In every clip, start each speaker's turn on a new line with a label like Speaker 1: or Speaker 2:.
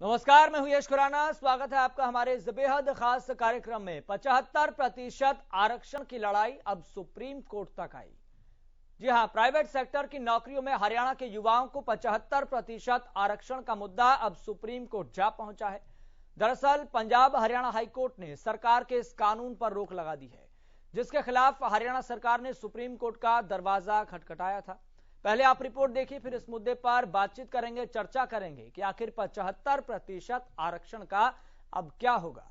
Speaker 1: नमस्कार, मैं हूं यश खुराना। स्वागत है आपका हमारे इस बेहद खास कार्यक्रम में। 75% आरक्षण की लड़ाई अब सुप्रीम कोर्ट तक आई। जी हां, प्राइवेट सेक्टर की नौकरियों में हरियाणा के युवाओं को 75% आरक्षण का मुद्दा अब सुप्रीम कोर्ट जा पहुंचा है। दरअसल पंजाब हरियाणा हाईकोर्ट ने सरकार के इस कानून पर रोक लगा दी है, जिसके खिलाफ हरियाणा सरकार ने सुप्रीम कोर्ट का दरवाजा खटखटाया था। पहले आप रिपोर्ट देखिए, फिर इस मुद्दे पर बातचीत करेंगे, चर्चा करेंगे कि आखिर 75% आरक्षण का अब क्या होगा।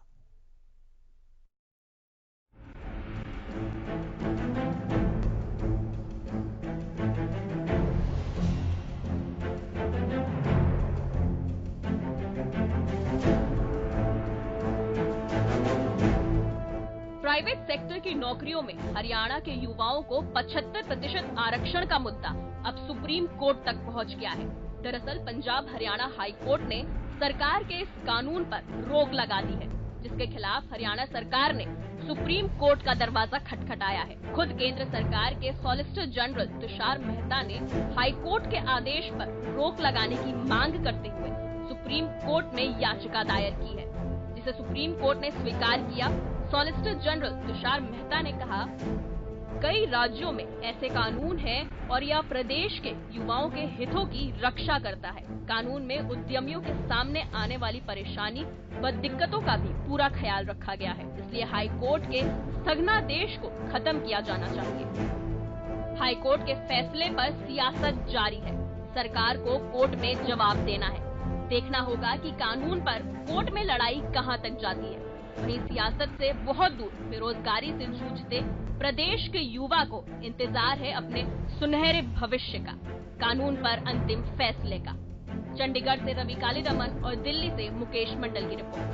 Speaker 2: प्राइवेट सेक्टर की नौकरियों में हरियाणा के युवाओं को 75% आरक्षण का मुद्दा अब सुप्रीम कोर्ट तक पहुंच गया है। दरअसल पंजाब हरियाणा हाई कोर्ट ने सरकार के इस कानून पर रोक लगा दी है, जिसके खिलाफ हरियाणा सरकार ने सुप्रीम कोर्ट का दरवाजा खटखटाया है। खुद केंद्र सरकार के सॉलिसिटर जनरल तुषार मेहता ने हाई कोर्ट के आदेश पर रोक लगाने की मांग करते हुए सुप्रीम कोर्ट में याचिका दायर की है, जिसे सुप्रीम कोर्ट ने स्वीकार किया। सॉलिसिटर जनरल तुषार मेहता ने कहा, कई राज्यों में ऐसे कानून हैं और यह प्रदेश के युवाओं के हितों की रक्षा करता है। कानून में उद्यमियों के सामने आने वाली परेशानी व दिक्कतों का भी पूरा ख्याल रखा गया है, इसलिए हाई कोर्ट के स्थगनादेश को खत्म किया जाना चाहिए। हाई कोर्ट के फैसले पर सियासत जारी है। सरकार को कोर्ट में जवाब देना है। देखना होगा कि कानून पर कोर्ट में लड़ाई कहां तक जाती है। वहीं सियासत से बहुत दूर बेरोजगारी से जूझते प्रदेश के युवा को इंतजार है अपने सुनहरे भविष्य का, कानून पर अंतिम फैसले का। चंडीगढ़ से रवि कालीरमन और दिल्ली से मुकेश मंडल की रिपोर्ट।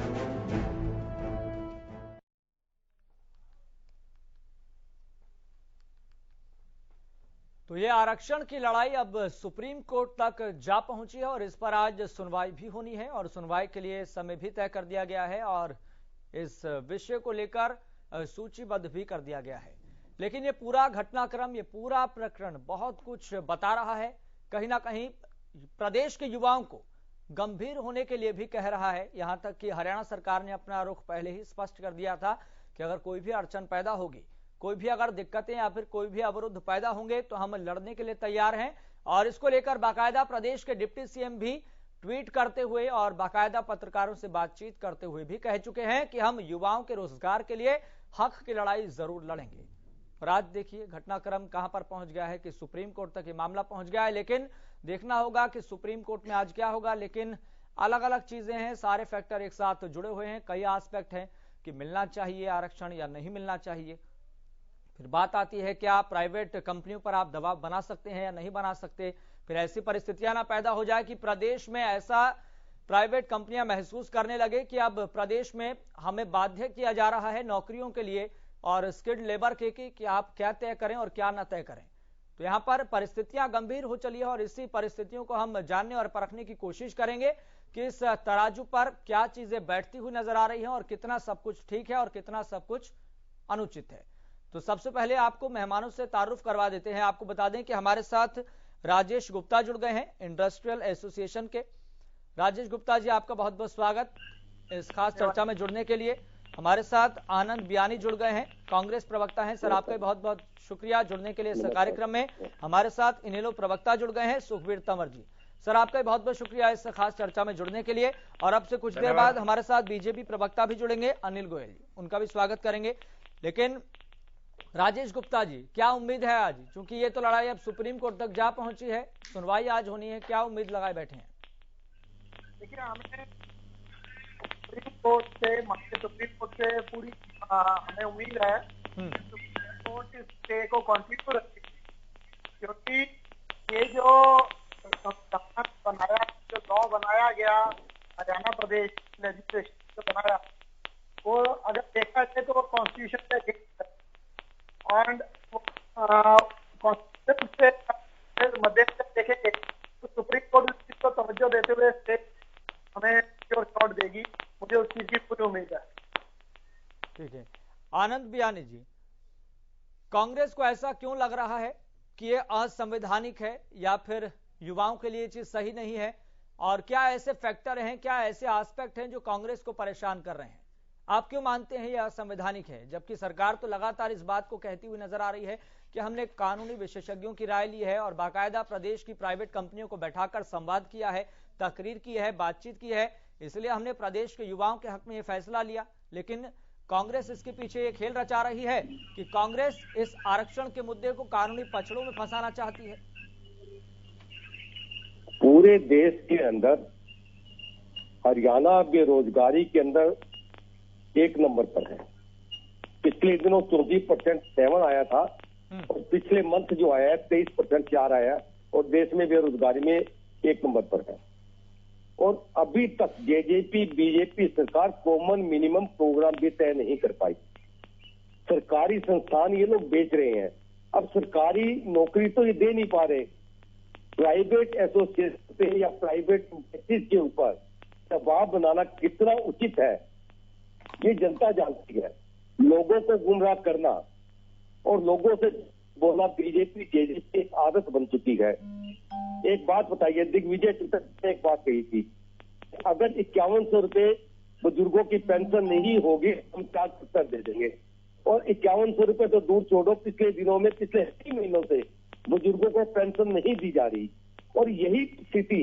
Speaker 1: तो ये आरक्षण की लड़ाई अब सुप्रीम कोर्ट तक जा पहुंची है और इस पर आज सुनवाई भी होनी है और सुनवाई के लिए समय भी तय कर दिया गया है और इस विषय को लेकर सूचीबद्ध भी कर दिया गया है। लेकिन ये पूरा घटनाक्रम, ये पूरा प्रकरण बहुत कुछ बता रहा है। कहीं ना कहीं प्रदेश के युवाओं को गंभीर होने के लिए भी कह रहा है। यहां तक कि हरियाणा सरकार ने अपना रुख पहले ही स्पष्ट कर दिया था कि अगर कोई भी अड़चन पैदा होगी, कोई भी अगर दिक्कतें या फिर कोई भी अवरुद्ध पैदा होंगे तो हम लड़ने के लिए तैयार हैं। और इसको लेकर बाकायदा प्रदेश के डिप्टी सीएम भी ट्वीट करते हुए और बाकायदा पत्रकारों से बातचीत करते हुए भी कह चुके हैं कि हम युवाओं के रोजगार के लिए हक की लड़ाई जरूर लड़ेंगे। और आज देखिए घटनाक्रम कहां पर पहुंच गया है कि सुप्रीम कोर्ट तक ये मामला पहुंच गया है। लेकिन देखना होगा कि सुप्रीम कोर्ट में आज क्या होगा। लेकिन अलग अलग चीजें हैं, सारे फैक्टर एक साथ जुड़े हुए हैं। कई एस्पेक्ट हैं कि मिलना चाहिए आरक्षण या नहीं मिलना चाहिए। फिर बात आती है क्या प्राइवेट कंपनियों पर आप दबाव बना सकते हैं या नहीं बना सकते। फिर ऐसी परिस्थितियां ना पैदा हो जाए कि प्रदेश में ऐसा प्राइवेट कंपनियां महसूस करने लगे कि अब प्रदेश में हमें बाध्य किया जा रहा है नौकरियों के लिए और स्किल्ड लेबर के कि आप क्या तय करें और क्या ना तय करें। तो यहां पर परिस्थितियां गंभीर हो चली है और इसी परिस्थितियों को हम जानने और परखने की कोशिश करेंगे कि इस तराजू पर क्या चीजें बैठती हुई नजर आ रही हैं और कितना सब कुछ ठीक है और कितना सब कुछ अनुचित है। तो सबसे पहले आपको मेहमानों से तारुफ करवा देते हैं। आपको बता दें कि हमारे साथ राजेश गुप्ता जुड़ गए हैं इंडस्ट्रियल एसोसिएशन के। राजेश गुप्ता जी, आपका बहुत बहुत स्वागत इस खास चर्चा में जुड़ने के लिए। हमारे साथ आनंद बियानी जुड़ गए हैं, कांग्रेस प्रवक्ता हैं। सर, आपका बहुत बहुत शुक्रिया जुड़ने के लिए इस कार्यक्रम में। हमारे साथ इनेलो प्रवक्ता जुड़ गए हैं सुखबीर तंवर जी। सर, आपका बहुत बहुत शुक्रिया इस खास चर्चा में जुड़ने के लिए। और अब से कुछ देर बाद हमारे साथ बीजेपी प्रवक्ता भी जुड़ेंगे, अनिल गोयल जी, उनका भी स्वागत करेंगे। लेकिन राजेश गुप्ता जी, क्या उम्मीद है आज, क्योंकि ये तो लड़ाई अब सुप्रीम कोर्ट तक जा पहुंची है, सुनवाई आज होनी है, क्या उम्मीद लगाए बैठे हैं?
Speaker 3: देखिए, हमें सुप्रीम कोर्ट से पूरी हमें उम्मीद है कि सुप्रीम कोर्ट इस स्टे को कंटिन्यू रखेगी, क्योंकि ये जो लॉ बनाया गया हरियाणा प्रदेश लेजिस्लेशन जो बनाया, वो अगर देखा जाए तो कॉन्स्टिट्यूशन से कॉन्स्टिट्यूशन से मद्देनजर देखेंगे तो सुप्रीम कोर्ट इस चीज को तवज्जो देते हुए हमें श्योर शॉट देगी। मुझे उस चीज की पूरी उम्मीद है।
Speaker 1: ठीक है, आनंद बियानी जी, कांग्रेस को ऐसा क्यों लग रहा है कि ये असंवैधानिक है या फिर युवाओं के लिए चीज सही नहीं है और क्या ऐसे फैक्टर हैं, क्या ऐसे एस्पेक्ट हैं जो कांग्रेस को परेशान कर रहे हैं? आप क्यों मानते हैं यह असंवैधानिक है, जबकि सरकार तो लगातार इस बात को कहती हुई नजर आ रही है कि हमने कानूनी विशेषज्ञों की राय ली है और बाकायदा प्रदेश की प्राइवेट कंपनियों को बैठाकर संवाद किया है, तकरीर की है, बातचीत की है, इसलिए हमने प्रदेश के युवाओं के हक में यह फैसला लिया। लेकिन कांग्रेस इसके पीछे ये खेल रचा रही है कि कांग्रेस इस आरक्षण के मुद्दे को कानूनी पछड़ों में फंसाना चाहती है।
Speaker 4: पूरे देश के अंदर हरियाणा बेरोजगारी के अंदर 1 नंबर पर है। पिछले दिनों 24% आया था और पिछले मंथ जो आया है 23% 4 आया और देश में बेरोजगारी में 1 नंबर पर है। और अभी तक जेजेपी बीजेपी सरकार कॉमन मिनिमम प्रोग्राम भी तय नहीं कर पाई। सरकारी संस्थान ये लोग बेच रहे हैं। अब सरकारी नौकरी तो ये दे नहीं पा रहे, प्राइवेट एसोसिएशन पे या प्राइवेट बेसिस के ऊपर दबाव बनाना कितना उचित है ये जनता जानती है। लोगों को गुमराह करना और लोगों से बोलना बीजेपी जेजेपी एक आदत बन चुकी है। एक बात बताइए, दिग्विजय ने एक बात कही थी, अगर 5100 रुपए बुजुर्गों की पेंशन नहीं होगी हम 4% दे देंगे। और 5100 रुपए तो दूर छोड़ो, पिछले दिनों में पिछले 6 महीनों से बुजुर्गों को पेंशन नहीं दी जा रही। और यही स्थिति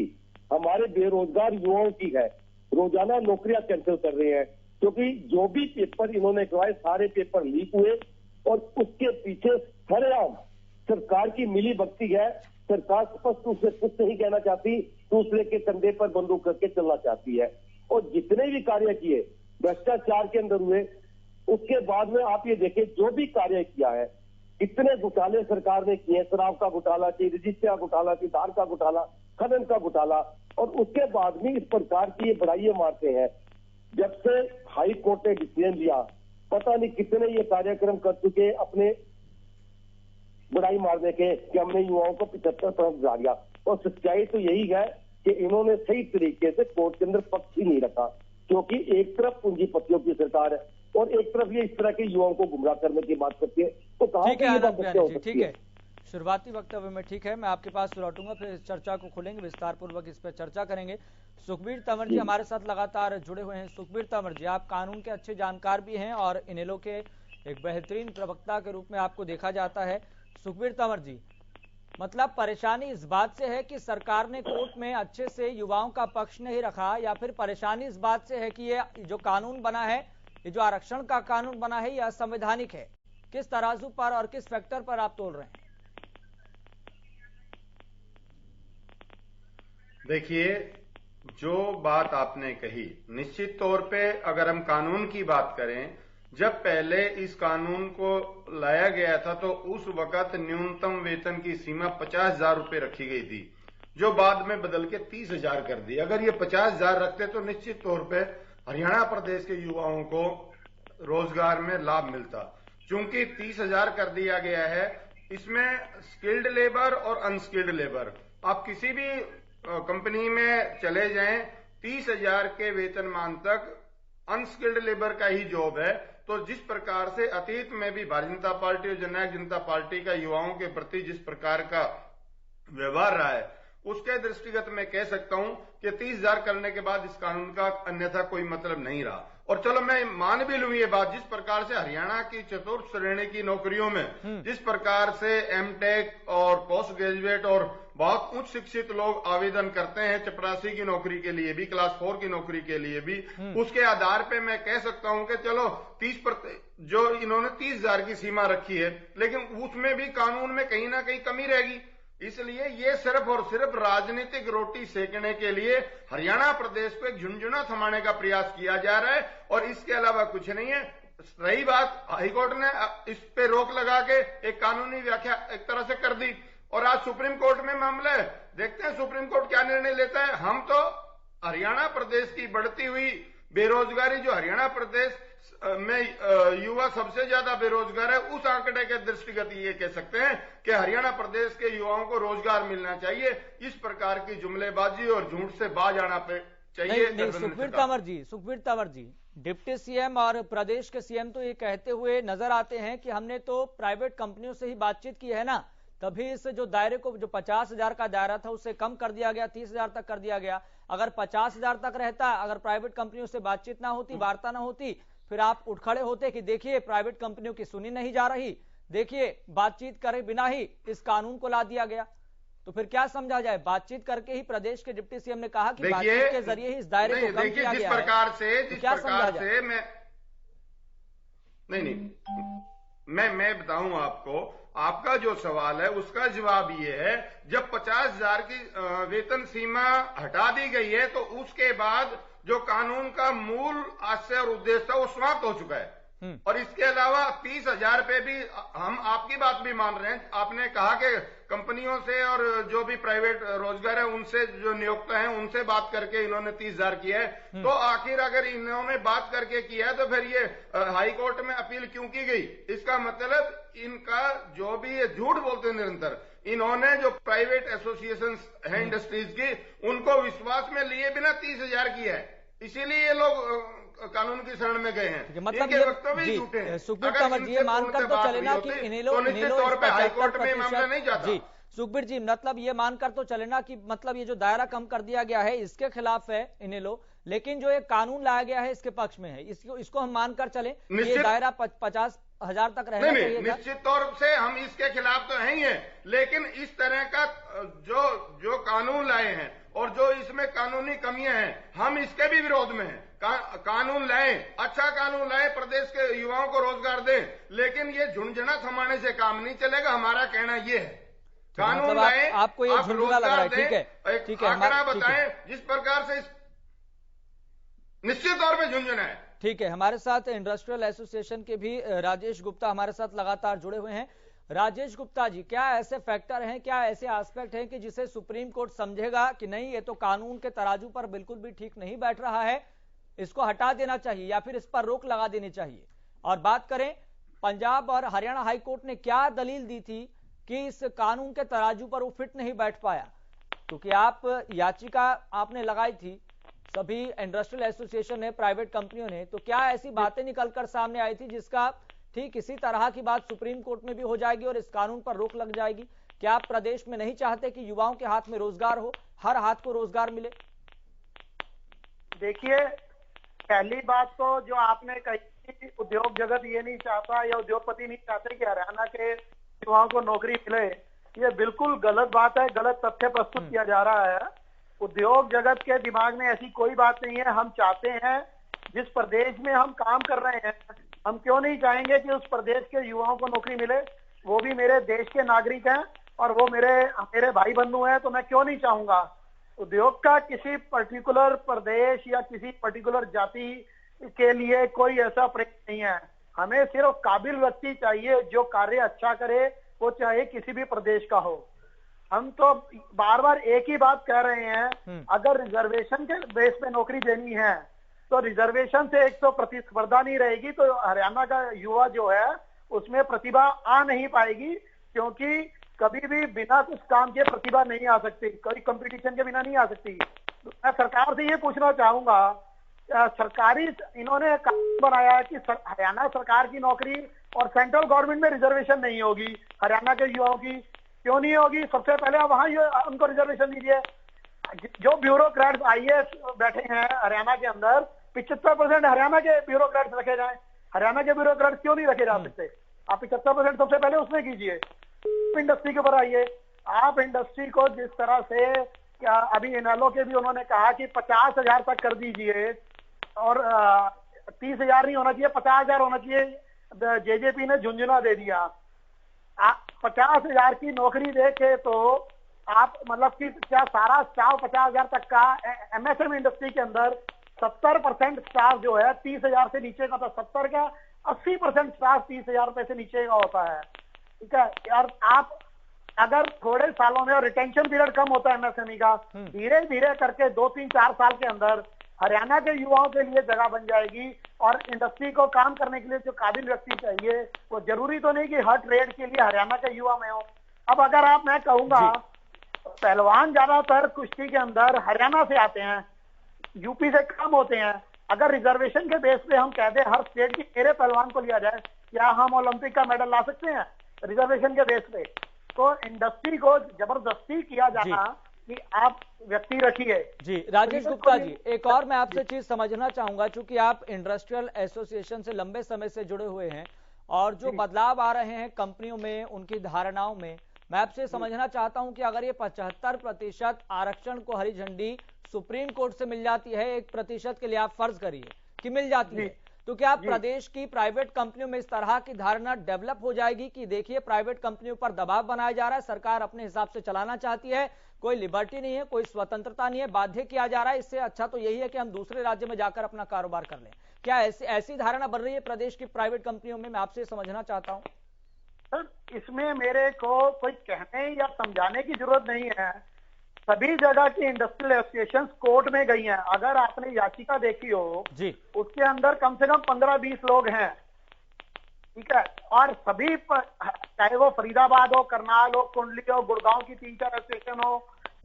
Speaker 4: हमारे बेरोजगार युवाओं की है। रोजाना नौकरियां कैंसिल कर रहे हैं क्योंकि जो भी पेपर इन्होंने करवाए सारे पेपर लीक हुए और उसके पीछे सरेआम सरकार की मिली भगती है। सरकार स्पष्ट रूप से कुछ नहीं कहना चाहती, दूसरे के कंधे पर बंदूक करके चलना चाहती है। और जितने भी कार्य किए भ्रष्टाचार के अंदर हुए, उसके बाद में आप ये देखें जो भी कार्य किया है, इतने घोटाले सरकार ने किए, शराब का घोटाला थी, रजिस्ट्री का घोटाला थी, धार का घोटाला, खनन का घोटाला, और उसके बाद भी इस प्रकार की ये बड़ाइयां मारते हैं। जब से हाई कोर्ट ने डिसीजन लिया, पता नहीं कितने ये कार्यक्रम कर चुके अपने बुराई मारने के कि हमने युवाओं को 75% जा दिया। और सच्चाई तो यही है कि इन्होंने सही तरीके से कोर्ट के अंदर पक्ष ही नहीं रखा, क्योंकि एक तरफ पूंजीपतियों की सरकार है और एक तरफ ये इस तरह के युवाओं को गुमराह करने की बात करती है। तो कहाँ
Speaker 1: ठीक है, शुरुआती वक्तव्य में ठीक है, मैं आपके पास लौटूंगा, फिर चर्चा को खोलेंगे, विस्तार पूर्वक इस पर चर्चा करेंगे। सुखबीर तंवर जी हमारे साथ लगातार जुड़े हुए हैं। सुखबीर तंवर जी, आप कानून के अच्छे जानकार भी हैं और इनेलो के एक बेहतरीन प्रवक्ता के रूप में आपको देखा जाता है। सुखबीर तंवर जी, मतलब परेशानी इस बात से है कि सरकार ने कोर्ट में अच्छे से युवाओं का पक्ष नहीं रखा, या फिर परेशानी इस बात से है कि ये जो कानून बना है, ये जो आरक्षण का कानून बना है, ये असंवैधानिक है? किस तराजू पर और किस फैक्टर पर आप तोल रहे हैं?
Speaker 5: देखिए, जो बात आपने कही, निश्चित तौर पे अगर हम कानून की बात करें, जब पहले इस कानून को लाया गया था तो उस वक्त न्यूनतम वेतन की सीमा 50,000 रुपए रखी गई थी, जो बाद में बदल के 30,000 कर दी। अगर ये 50,000 रखते तो निश्चित तौर पे हरियाणा प्रदेश के युवाओं को रोजगार में लाभ मिलता। चूंकि 30,000 कर दिया गया है, इसमें स्किल्ड लेबर और अनस्किल्ड लेबर, आप किसी भी कंपनी में चले जाएं, 30,000 के वेतनमान तक अनस्किल्ड लेबर का ही जॉब है। तो जिस प्रकार से अतीत में भी भारतीय जनता पार्टी और जननायक जनता पार्टी का युवाओं के प्रति जिस प्रकार का व्यवहार रहा है, उसके दृष्टिगत मैं कह सकता हूं कि 30,000 करने के बाद इस कानून का अन्यथा कोई मतलब नहीं रहा। और चलो मैं मान भी लूं ये बात, जिस प्रकार से हरियाणा की चतुर्थ श्रेणी की नौकरियों में जिस प्रकार से एमटेक और पोस्ट ग्रेजुएट और बहुत उच्च शिक्षित लोग आवेदन करते हैं चपरासी की नौकरी के लिए भी, क्लास 4 की नौकरी के लिए भी, उसके आधार पे मैं कह सकता हूं कि चलो 30% जो इन्होंने 30,000 की सीमा रखी है, लेकिन उसमें भी कानून में कहीं ना कहीं कमी रहेगी। इसलिए ये सिर्फ और सिर्फ राजनीतिक रोटी सेकने के लिए हरियाणा प्रदेश को एक झुंझुना थमाने का प्रयास किया जा रहा है और इसके अलावा कुछ नहीं है। रही बात, हाईकोर्ट ने इस पे रोक लगा के एक कानूनी व्याख्या एक तरह से कर दी और आज सुप्रीम कोर्ट में मामला है। देखते हैं सुप्रीम कोर्ट क्या निर्णय लेता है। हम तो हरियाणा प्रदेश की बढ़ती हुई बेरोजगारी, जो हरियाणा प्रदेश में युवा सबसे ज्यादा बेरोजगार है, उस आंकड़े के दृष्टिगत ये कह सकते हैं कि हरियाणा प्रदेश के युवाओं को रोजगार मिलना चाहिए। इस प्रकार की जुमलेबाजी और झूठ से बाज आना चाहिए।
Speaker 1: नहीं, सुखबीर तंवर जी, डिप्टी सीएम और प्रदेश के सीएम तो ये कहते हुए नजर आते हैं कि हमने तो प्राइवेट कंपनियों से ही बातचीत की है ना, तभी इस जो दायरे को, जो 50,000 का दायरा था उससे कम कर दिया गया, 30,000 तक कर दिया गया। अगर 50,000 तक रहता, अगर प्राइवेट कंपनियों से बातचीत ना होती, वार्ता ना होती, फिर आप उठ खड़े होते कि देखिए प्राइवेट कंपनियों की सुनी नहीं जा रही, देखिए बातचीत करे बिना ही इस कानून को ला दिया गया। तो फिर क्या समझा जाए? बातचीत करके ही प्रदेश के डिप्टी सीएम ने कहा कि बातचीत के जरिए ही इस दायरे को कम किया गया है।
Speaker 5: जिस प्रकार से मैं बताऊं आपको, आपका जो सवाल है उसका जवाब ये है, जब 50,000 की वेतन सीमा हटा दी गई है तो उसके बाद जो कानून का मूल आशय और उद्देश्य था वो समाप्त हो चुका है। और इसके अलावा 30,000 पे भी हम आपकी बात भी मान रहे हैं। आपने कहा कि कंपनियों से और जो भी प्राइवेट रोजगार है उनसे, जो नियोक्ता हैं उनसे बात करके इन्होंने 30,000 किया है। तो आखिर अगर इन्होंने बात करके किया है तो फिर ये हाई कोर्ट में अपील क्यों की गई? इसका मतलब इनका जो भी ये झूठ बोलते हैं निरंतर, इन्होंने जो प्राइवेट एसोसिएशन है इंडस्ट्रीज की, उनको विश्वास में लिए बिना 30,000 किया है। इसीलिए ये लोग कानून की शरण में गए हैं।
Speaker 1: मतलब ये वक्तव्य झूठे हैं। सुखबीर कंवर जी, ये मानकर तो चले ना कि इनेलो
Speaker 5: निश्चित तौर पे हाईकोर्ट में मामला नहीं जाता।
Speaker 1: जी सुखबीर जी, मतलब ये मानकर तो चले ना कि मतलब ये जो दायरा कम कर दिया गया है इसके खिलाफ है इनेलो, लेकिन जो एक कानून लाया गया है इसके पक्ष में है। इसको हम मानकर चले ये दायरा 50,000 तक रहना चाहिए।
Speaker 5: निश्चित तौर से हम इसके खिलाफ तो है ही है, लेकिन इस तरह का जो कानून लाए हैं और जो इसमें कानूनी कमियां हैं, हम इसके भी विरोध में हैं। कानून लाएं, अच्छा कानून लाएं, प्रदेश के युवाओं को रोजगार दें, लेकिन ये झुंझुना थमाने से काम नहीं चलेगा। हमारा कहना ये है, कानून
Speaker 1: मतलब
Speaker 5: लाएं,
Speaker 1: आपको ये झुंझुना लग रहा है। ठीक है,
Speaker 5: आंकड़ा बताएं जिस प्रकार से निश्चित तौर पर झुंझुना है।
Speaker 1: ठीक है, हमारे साथ इंडस्ट्रियल एसोसिएशन के भी राजेश गुप्ता हमारे साथ लगातार जुड़े हुए हैं। राजेश गुप्ता जी, क्या ऐसे फैक्टर हैं, क्या ऐसे एस्पेक्ट हैं कि जिसे सुप्रीम कोर्ट समझेगा कि नहीं ये तो कानून के तराजू पर बिल्कुल भी ठीक नहीं बैठ रहा है, इसको हटा देना चाहिए या फिर इस पर रोक लगा देनी चाहिए? और बात करें पंजाब और हरियाणा हाई कोर्ट ने क्या दलील दी थी कि इस कानून के तराजू पर वो फिट नहीं बैठ पाया? क्योंकि आप याचिका आपने लगाई थी, सभी इंडस्ट्रियल एसोसिएशन ने, प्राइवेट कंपनियों ने, तो क्या ऐसी बातें निकलकर सामने आई थी जिसका ठीक इसी तरह की बात सुप्रीम कोर्ट में भी हो जाएगी और इस कानून पर रोक लग जाएगी? क्या आप प्रदेश में नहीं चाहते कि युवाओं के हाथ में रोजगार हो, हर हाथ को रोजगार मिले?
Speaker 3: देखिए, पहली बात तो जो आपने कही, उद्योग जगत ये नहीं चाहता या उद्योगपति नहीं चाहते कि हरियाणा के युवाओं को नौकरी मिले, ये बिल्कुल गलत बात है, गलत तथ्य प्रस्तुत किया जा रहा है। उद्योग जगत के दिमाग में ऐसी कोई बात नहीं है। हम चाहते हैं जिस प्रदेश में हम काम कर रहे हैं, हम क्यों नहीं चाहेंगे कि उस प्रदेश के युवाओं को नौकरी मिले? वो भी मेरे देश के नागरिक हैं और वो मेरे भाई बंधु हैं, तो मैं क्यों नहीं चाहूंगा? उद्योग का किसी पर्टिकुलर प्रदेश या किसी पर्टिकुलर जाति के लिए कोई ऐसा प्रयत्न नहीं है। हमें सिर्फ काबिल व्यक्ति चाहिए जो कार्य अच्छा करे, वो चाहे किसी भी प्रदेश का हो। हम तो बार बार एक ही बात कह रहे हैं, अगर रिजर्वेशन के बेस पे नौकरी देनी है तो रिजर्वेशन से एक तो प्रतिस्पर्धा नहीं रहेगी, तो हरियाणा का युवा जो है उसमें प्रतिभा आ नहीं पाएगी, क्योंकि कभी भी बिना कुछ काम के प्रतिभा नहीं आ सकती, कोई कंपटीशन के बिना नहीं आ सकती। मैं सरकार से ये पूछना चाहूंगा, सरकारी इन्होंने कानून बनाया है कि हरियाणा सरकार की नौकरी और सेंट्रल गवर्नमेंट में रिजर्वेशन नहीं होगी, हरियाणा के युवाओं की क्यों नहीं होगी? सबसे पहले आप वहां उनको रिजर्वेशन दीजिए। जो ब्यूरोक्रेट्स आईएएस बैठे हैं हरियाणा के अंदर, 75% हरियाणा के ब्यूरोक्रेट्स रखे जाएं। हरियाणा के ब्यूरोक्रेट्स क्यों नहीं रखे जा सकते? आप 75% सबसे पहले उसमें कीजिए। इंडस्ट्री के ऊपर आइए। आप इंडस्ट्री को जिस तरह से, क्या अभी इनेलो के भी उन्होंने कहा कि 50,000 तक कर दीजिए और 30,000 नहीं होना चाहिए, 50,000 होना चाहिए। जेजेपी ने झुंझुना दे दिया। 50,000 की नौकरी दे के तो आप मतलब कि क्या सारा स्टाफ 50,000 तक का? एमएसएमई इंडस्ट्री के अंदर 70% स्टाफ जो है 30,000 से नीचे का, तो 70 का 80% स्टाफ 30,000 रुपए से नीचे का होता है। ठीक है यार, आप अगर थोड़े सालों में, और रिटेंशन पीरियड कम होता है एमएसएमई का, धीरे धीरे करके 2-3-4 साल के अंदर हरियाणा के युवाओं के लिए जगह बन जाएगी। और इंडस्ट्री को काम करने के लिए जो काबिल व्यक्ति चाहिए, वो जरूरी तो नहीं कि हर ट्रेड के लिए हरियाणा के युवा में हो। अब अगर मैं कहूंगा, पहलवान ज्यादातर कुश्ती के अंदर हरियाणा से आते हैं, यूपी से कम होते हैं। अगर रिजर्वेशन के बेस पे हम कह दें हर स्टेट की मेरे पहलवान को लिया जाए, क्या हम ओलंपिक का मेडल ला सकते हैं रिजर्वेशन के बेस पे? तो इंडस्ट्री को जबरदस्ती किया जाना कि आप व्यक्ति रखिए।
Speaker 1: जी राजेश गुप्ता जी, एक और मैं आपसे चीज समझना चाहूंगा, चूंकि आप इंडस्ट्रियल एसोसिएशन से लंबे समय से जुड़े हुए हैं और जो बदलाव आ रहे हैं कंपनियों में, उनकी धारणाओं में, मैं आपसे समझना चाहता हूं कि अगर ये 75% आरक्षण को हरी झंडी सुप्रीम कोर्ट से मिल जाती है, 1% के लिए आप फर्ज करिए कि मिल जाती है, तो क्या प्रदेश की प्राइवेट कंपनियों में इस तरह की धारणा डेवलप हो जाएगी कि देखिए प्राइवेट कंपनियों पर दबाव बनाया जा रहा है, सरकार अपने हिसाब से चलाना चाहती है, कोई लिबर्टी नहीं है, कोई स्वतंत्रता नहीं है, बाध्य किया जा रहा है, इससे अच्छा तो यही है कि हम दूसरे राज्य में जाकर अपना कारोबार कर लें। क्या ऐसी धारणा बन रही है प्रदेश की प्राइवेट कंपनियों में? मैं आपसे समझना चाहता हूं।
Speaker 3: सर, इसमें मेरे को कोई कहने या समझाने की जरूरत नहीं है। सभी जगह की इंडस्ट्रियल एसोसिएशन कोर्ट में गई हैं। अगर आपने याचिका देखी हो
Speaker 1: जी,
Speaker 3: उसके अंदर कम से कम 15-20 लोग हैं, ठीक है, और सभी चाहे वो फरीदाबाद हो, करनाल हो, कुंडली हो, गुड़गांव की 3-4 एसोसिएशन हो,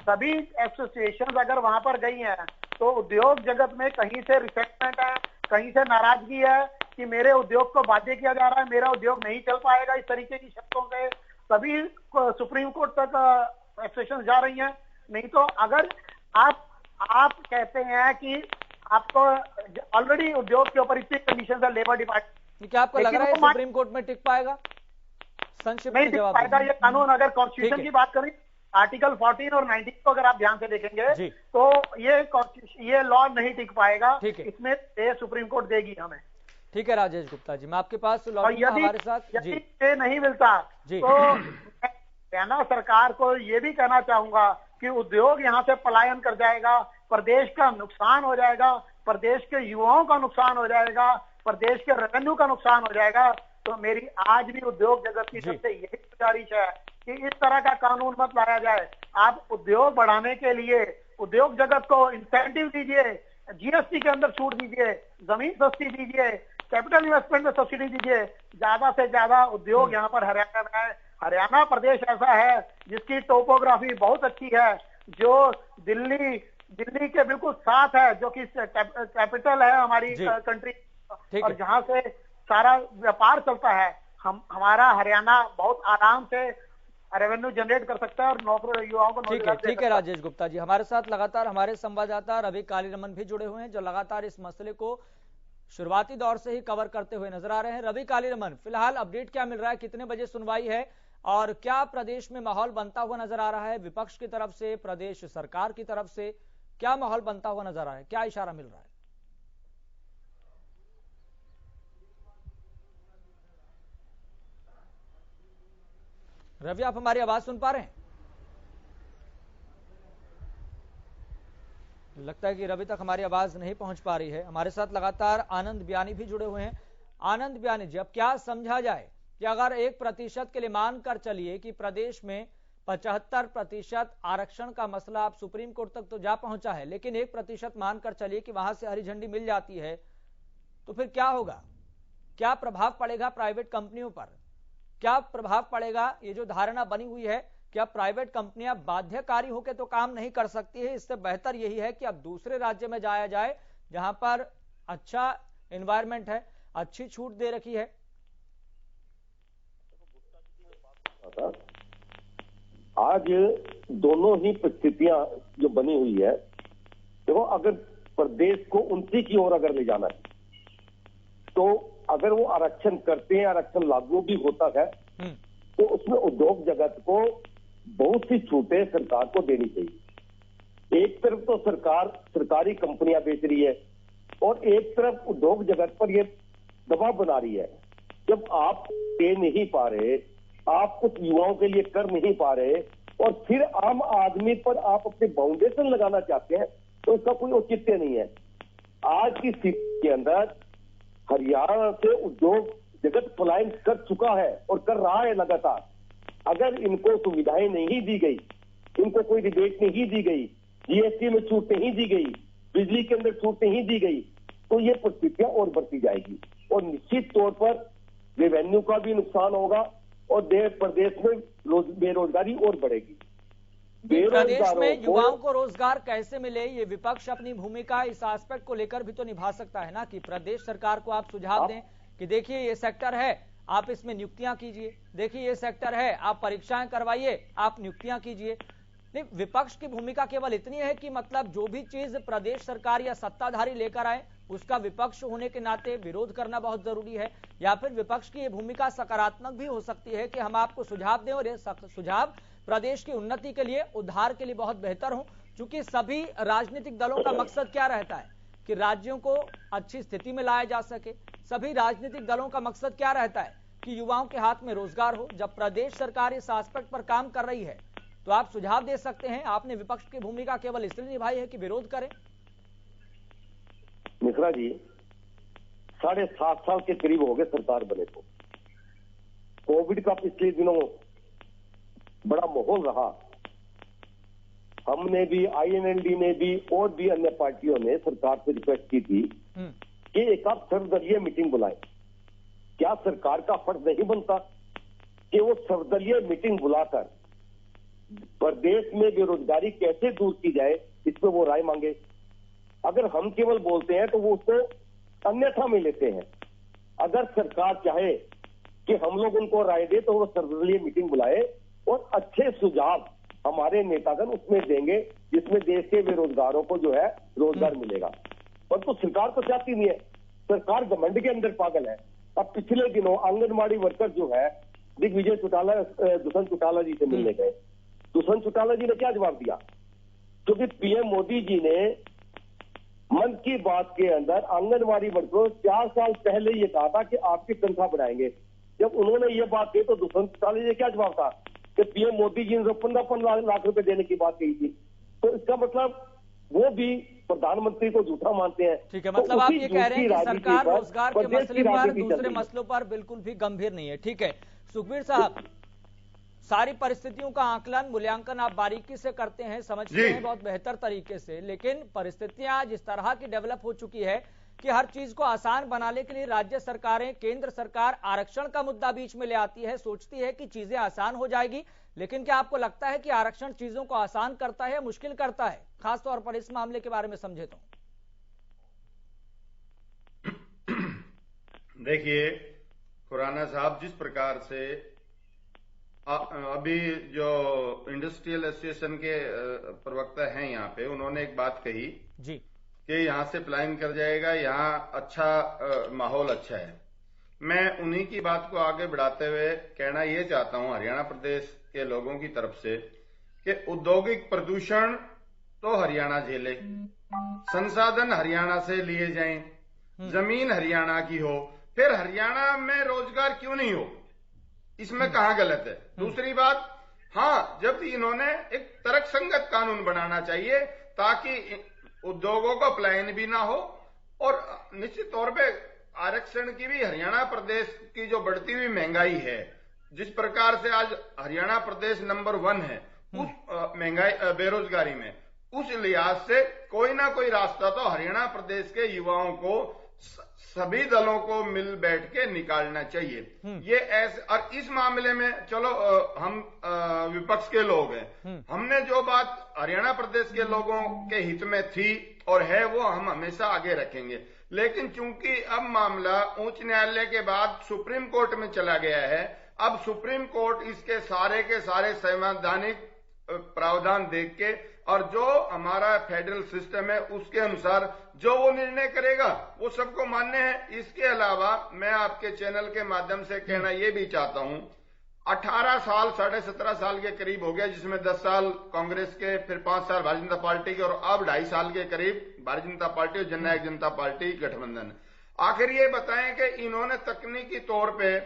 Speaker 3: सभी एसोसिएशन अगर वहां पर गई हैं तो उद्योग जगत में कहीं से रिसेंटमेंट है, कहीं से नाराजगी है कि मेरे उद्योग को बाध्य किया जा रहा है, मेरा उद्योग नहीं चल पाएगा, इस तरीके की शर्तों से सभी सुप्रीम कोर्ट तक एसोसिएशन जा रही हैं। नहीं तो अगर आप कहते हैं कि आपको ऑलरेडी उद्योग के ऊपर इतनी कंडीशन है लेबर डिपार्टमेंट,
Speaker 1: क्या आपको लग रहा है सुप्रीम कोर्ट में टिक पाएगा? संक्षिप्त
Speaker 3: नहीं टिक पाएगा ये कानून। अगर कॉन्स्टिट्यूशन की बात करें, आर्टिकल 14 और 19 को अगर आप ध्यान से देखेंगे तो ये लॉ नहीं टिक पाएगा, इसमें ये सुप्रीम कोर्ट देगी हमें।
Speaker 1: ठीक है राजेश गुप्ता जी, मैं आपके पास लौटूंगा हमारे साथ।
Speaker 3: यदि ये नहीं मिलता तो हरियाणा सरकार को ये भी कहना चाहूंगा कि उद्योग यहाँ से पलायन कर जाएगा, प्रदेश का नुकसान हो जाएगा, प्रदेश के युवाओं का नुकसान हो जाएगा, प्रदेश के रेवेन्यू का नुकसान हो जाएगा। तो मेरी आज भी उद्योग जगत की सबसे यही गुजारिश है कि इस तरह का कानून मत लाया जाए। आप उद्योग बढ़ाने के लिए उद्योग जगत को इंसेंटिव दीजिए, जीएसटी के अंदर छूट दीजिए, जमीन सस्ती दीजिए, कैपिटल इन्वेस्टमेंट में सब्सिडी दीजिए, ज्यादा से ज्यादा उद्योग यहाँ पर हरियाणा में है। हरियाणा प्रदेश ऐसा है जिसकी टोपोग्राफी बहुत अच्छी है, जो दिल्ली के बिल्कुल साथ है, जो कि कैपिटल है हमारी कंट्री, और जहां से सारा व्यापार चलता है। हमारा हरियाणा बहुत आराम से रेवेन्यू जनरेट कर सकता है और नौकरी युवाओं को रोजगार।
Speaker 1: ठीक है राजेश गुप्ता जी, हमारे साथ लगातार हमारे संवाददाता रवि कालीरमन भी जुड़े हुए हैं, जो लगातार इस मसले को शुरुआती दौर से ही कवर करते हुए नजर आ रहे हैं। रवि कालीरमन, फिलहाल अपडेट क्या मिल रहा है, कितने बजे सुनवाई है और क्या प्रदेश में माहौल बनता हुआ नजर आ रहा है? विपक्ष की तरफ से, प्रदेश सरकार की तरफ से क्या माहौल बनता हुआ नजर आ रहा है, क्या इशारा मिल रहा है? रवि, आप हमारी आवाज सुन पा रहे हैं? लगता है कि रवि तक हमारी आवाज नहीं पहुंच पा रही है। हमारे साथ लगातार आनंद बयानी भी जुड़े हुए हैं। आनंद बयानी जी, अब क्या समझा जाए कि अगर 1% के लिए मानकर चलिए कि प्रदेश में 75% आरक्षण का मसला आप सुप्रीम कोर्ट तक तो जा पहुंचा है, लेकिन 1% मानकर चलिए कि वहां से हरी झंडी मिल जाती है, तो फिर क्या होगा? क्या प्रभाव पड़ेगा प्राइवेट कंपनियों पर? क्या प्रभाव पड़ेगा? ये जो धारणा बनी हुई है कि अब प्राइवेट कंपनियां बाध्यकारी होकर तो काम नहीं कर सकती है, इससे बेहतर यही है कि अब दूसरे राज्य में जाया जाए जहां पर अच्छा एनवायरमेंट है, अच्छी छूट दे रखी है।
Speaker 4: आज दोनों ही परिस्थितियां जो बनी हुई है, देखो अगर प्रदेश को उन्नति की ओर अगर ले जाना है तो अगर वो आरक्षण करते हैं, आरक्षण लागू भी होता है, तो उसमें उद्योग जगत को बहुत सी छूटें सरकार को देनी चाहिए। एक तरफ तो सरकार सरकारी कंपनियां बेच रही है और एक तरफ उद्योग जगत पर ये दबाव बना रही है। जब आप दे नहीं पा रहे, आप कुछ युवाओं के लिए कर नहीं पा रहे और फिर आम आदमी पर आप अपने फाउंडेशन लगाना चाहते हैं, तो इसका कोई औचित्य नहीं है। आज की स्थिति के अंदर हरियाणा से उद्योग जगत पलायन कर चुका है और कर रहा है लगातार। अगर इनको सुविधाएं नहीं दी गई, इनको कोई रिबेट नहीं दी गई, जीएसटी में छूट नहीं दी गई, बिजली के अंदर छूट नहीं दी गई, तो ये परिस्थितियां और बढ़ती जाएगी और निश्चित तौर पर रेवेन्यू का भी नुकसान होगा और प्रदेश में बेरोजगारी और बढ़ेगी।
Speaker 1: प्रदेश में युवाओं को रोजगार कैसे मिले, ये विपक्ष अपनी भूमिका इस एस्पेक्ट को लेकर भी तो निभा सकता है ना, कि प्रदेश सरकार को आप सुझाव दें कि देखिए ये सेक्टर है, आप इसमें नियुक्तियां कीजिए, देखिए ये सेक्टर है, आप परीक्षाएं करवाइए, आप नियुक्तियां कीजिए। नहीं, विपक्ष की भूमिका केवल इतनी है कि मतलब जो भी चीज प्रदेश सरकार या सत्ताधारी लेकर आए उसका विपक्ष होने के नाते विरोध करना बहुत जरूरी है, या फिर विपक्ष की ये भूमिका सकारात्मक भी हो सकती है कि हम आपको सुझाव दें और ये सुझाव प्रदेश की उन्नति के लिए, उद्धार के लिए बहुत बेहतर हो। क्योंकि सभी राजनीतिक दलों का मकसद क्या रहता है कि राज्यों को अच्छी स्थिति में लाया जा सके। सभी राजनीतिक दलों का मकसद क्या रहता है कि युवाओं के हाथ में रोजगार हो। जब प्रदेश सरकार इस एस्पेक्ट पर काम कर रही है तो आप सुझाव दे सकते हैं। आपने विपक्ष की भूमिका केवल इसलिए निभाई है कि विरोध करें।
Speaker 4: मिश्रा जी, 7.5 साल के करीब हो गए सरकार बने को। कोविड का पिछले दिनों बड़ा माहौल रहा। हमने भी, आईएनएलडी ने भी और भी अन्य पार्टियों ने सरकार से रिक्वेस्ट की थी कि एक आप सर्वदलीय मीटिंग बुलाएं। क्या सरकार का फर्ज नहीं बनता कि वो सर्वदलीय मीटिंग बुलाकर प्रदेश में बेरोजगारी कैसे दूर की जाए इस पर वो राय मांगे। अगर हम केवल बोलते हैं तो वो उसको अन्यथा में लेते हैं। अगर सरकार चाहे कि हम लोग उनको राय दे तो वो सर्वदलीय मीटिंग बुलाए और अच्छे सुझाव हमारे नेतागण उसमें देंगे जिसमें देश के बेरोजगारों को जो है रोजगार मिलेगा। परंतु सरकार तो चाहती नहीं है। सरकार घमंड के अंदर पागल है। अब पिछले दिनों आंगनबाड़ी वर्कर जो है दिग्विजय चौटाला, दुष्यंत चौटाला जी से मिलने गए। दुष्यंत चौटाला जी ने क्या जवाब दिया? क्योंकि पीएम मोदी जी ने मन की बात के अंदर आंगनबाड़ी वर्करों 4 साल पहले ये कहा था कि आपकी तनख्वाह बढ़ाएंगे। जब उन्होंने ये बात कही तो दुष्यंत चौटाला जी ने क्या जवाब था कि पीएम मोदी जी ने 15 लाख रुपए देने की बात कही थी। तो इसका मतलब वो भी प्रधानमंत्री को झूठा मानते हैं।
Speaker 1: ठीक है, मतलब आप ये कह रहे हैं कि सरकार रोजगार के मसले पर, दूसरे मसलों पर बिल्कुल भी गंभीर नहीं है। ठीक है सुखबीर साहब, सारी परिस्थितियों का आकलन, मूल्यांकन आप बारीकी से करते हैं, समझते हैं बहुत बेहतर तरीके से, लेकिन परिस्थितियां जिस तरह की डेवलप हो चुकी है कि हर चीज को आसान बनाने के लिए राज्य सरकारें, केंद्र सरकार आरक्षण का मुद्दा बीच में ले आती है, सोचती है कि चीजें आसान हो जाएगी। लेकिन क्या आपको लगता है कि आरक्षण चीजों को आसान करता है या मुश्किल करता है? खासतौर पर इस मामले के बारे में समझे तो।
Speaker 5: देखिए खुराना साहब, जिस प्रकार से अभी जो इंडस्ट्रियल एसोसिएशन के प्रवक्ता हैं यहाँ पे, उन्होंने एक बात कही
Speaker 1: जी
Speaker 5: कि यहाँ से प्लान कर जाएगा, यहाँ अच्छा माहौल अच्छा है। मैं उन्हीं की बात को आगे बढ़ाते हुए कहना ये चाहता हूँ हरियाणा प्रदेश के लोगों की तरफ से कि औद्योगिक प्रदूषण तो हरियाणा झेले, संसाधन हरियाणा से लिए जाएं, जमीन हरियाणा की हो, फिर हरियाणा में रोजगार क्यों नहीं हो, इसमें कहां गलत है? दूसरी बात, हाँ, जब इन्होंने एक तर्कसंगत कानून बनाना चाहिए ताकि उद्योगों का पलायन भी ना हो और निश्चित तौर पे आरक्षण की भी, हरियाणा प्रदेश की जो बढ़ती हुई महंगाई है, जिस प्रकार से आज हरियाणा प्रदेश नंबर 1 है उस महंगाई बेरोजगारी में, उस लिहाज से कोई ना कोई रास्ता तो हरियाणा प्रदेश के युवाओं को सभी दलों को मिल बैठ के निकालना चाहिए। ये ऐसे, और इस मामले में चलो हम विपक्ष के लोग हैं, हमने जो बात हरियाणा प्रदेश के लोगों के हित में थी और है वो हम हमेशा आगे रखेंगे। लेकिन चूंकि अब मामला उच्च न्यायालय के बाद सुप्रीम कोर्ट में चला गया है, अब सुप्रीम कोर्ट इसके सारे के सारे संवैधानिक प्रावधान देख के और जो हमारा फेडरल सिस्टम है उसके अनुसार जो वो निर्णय करेगा वो सबको मान्य है। इसके अलावा मैं आपके चैनल के माध्यम से कहना ये भी चाहता हूं, 18 साल 17.5 साल के करीब हो गया, जिसमें 10 साल कांग्रेस के, फिर 5 साल भारतीय जनता पार्टी के और अब 2.5 साल के करीब भारतीय जनता पार्टी और जननायक जनता पार्टी गठबंधन। आखिर ये बताएं कि इन्होंने तकनीकी तौर पे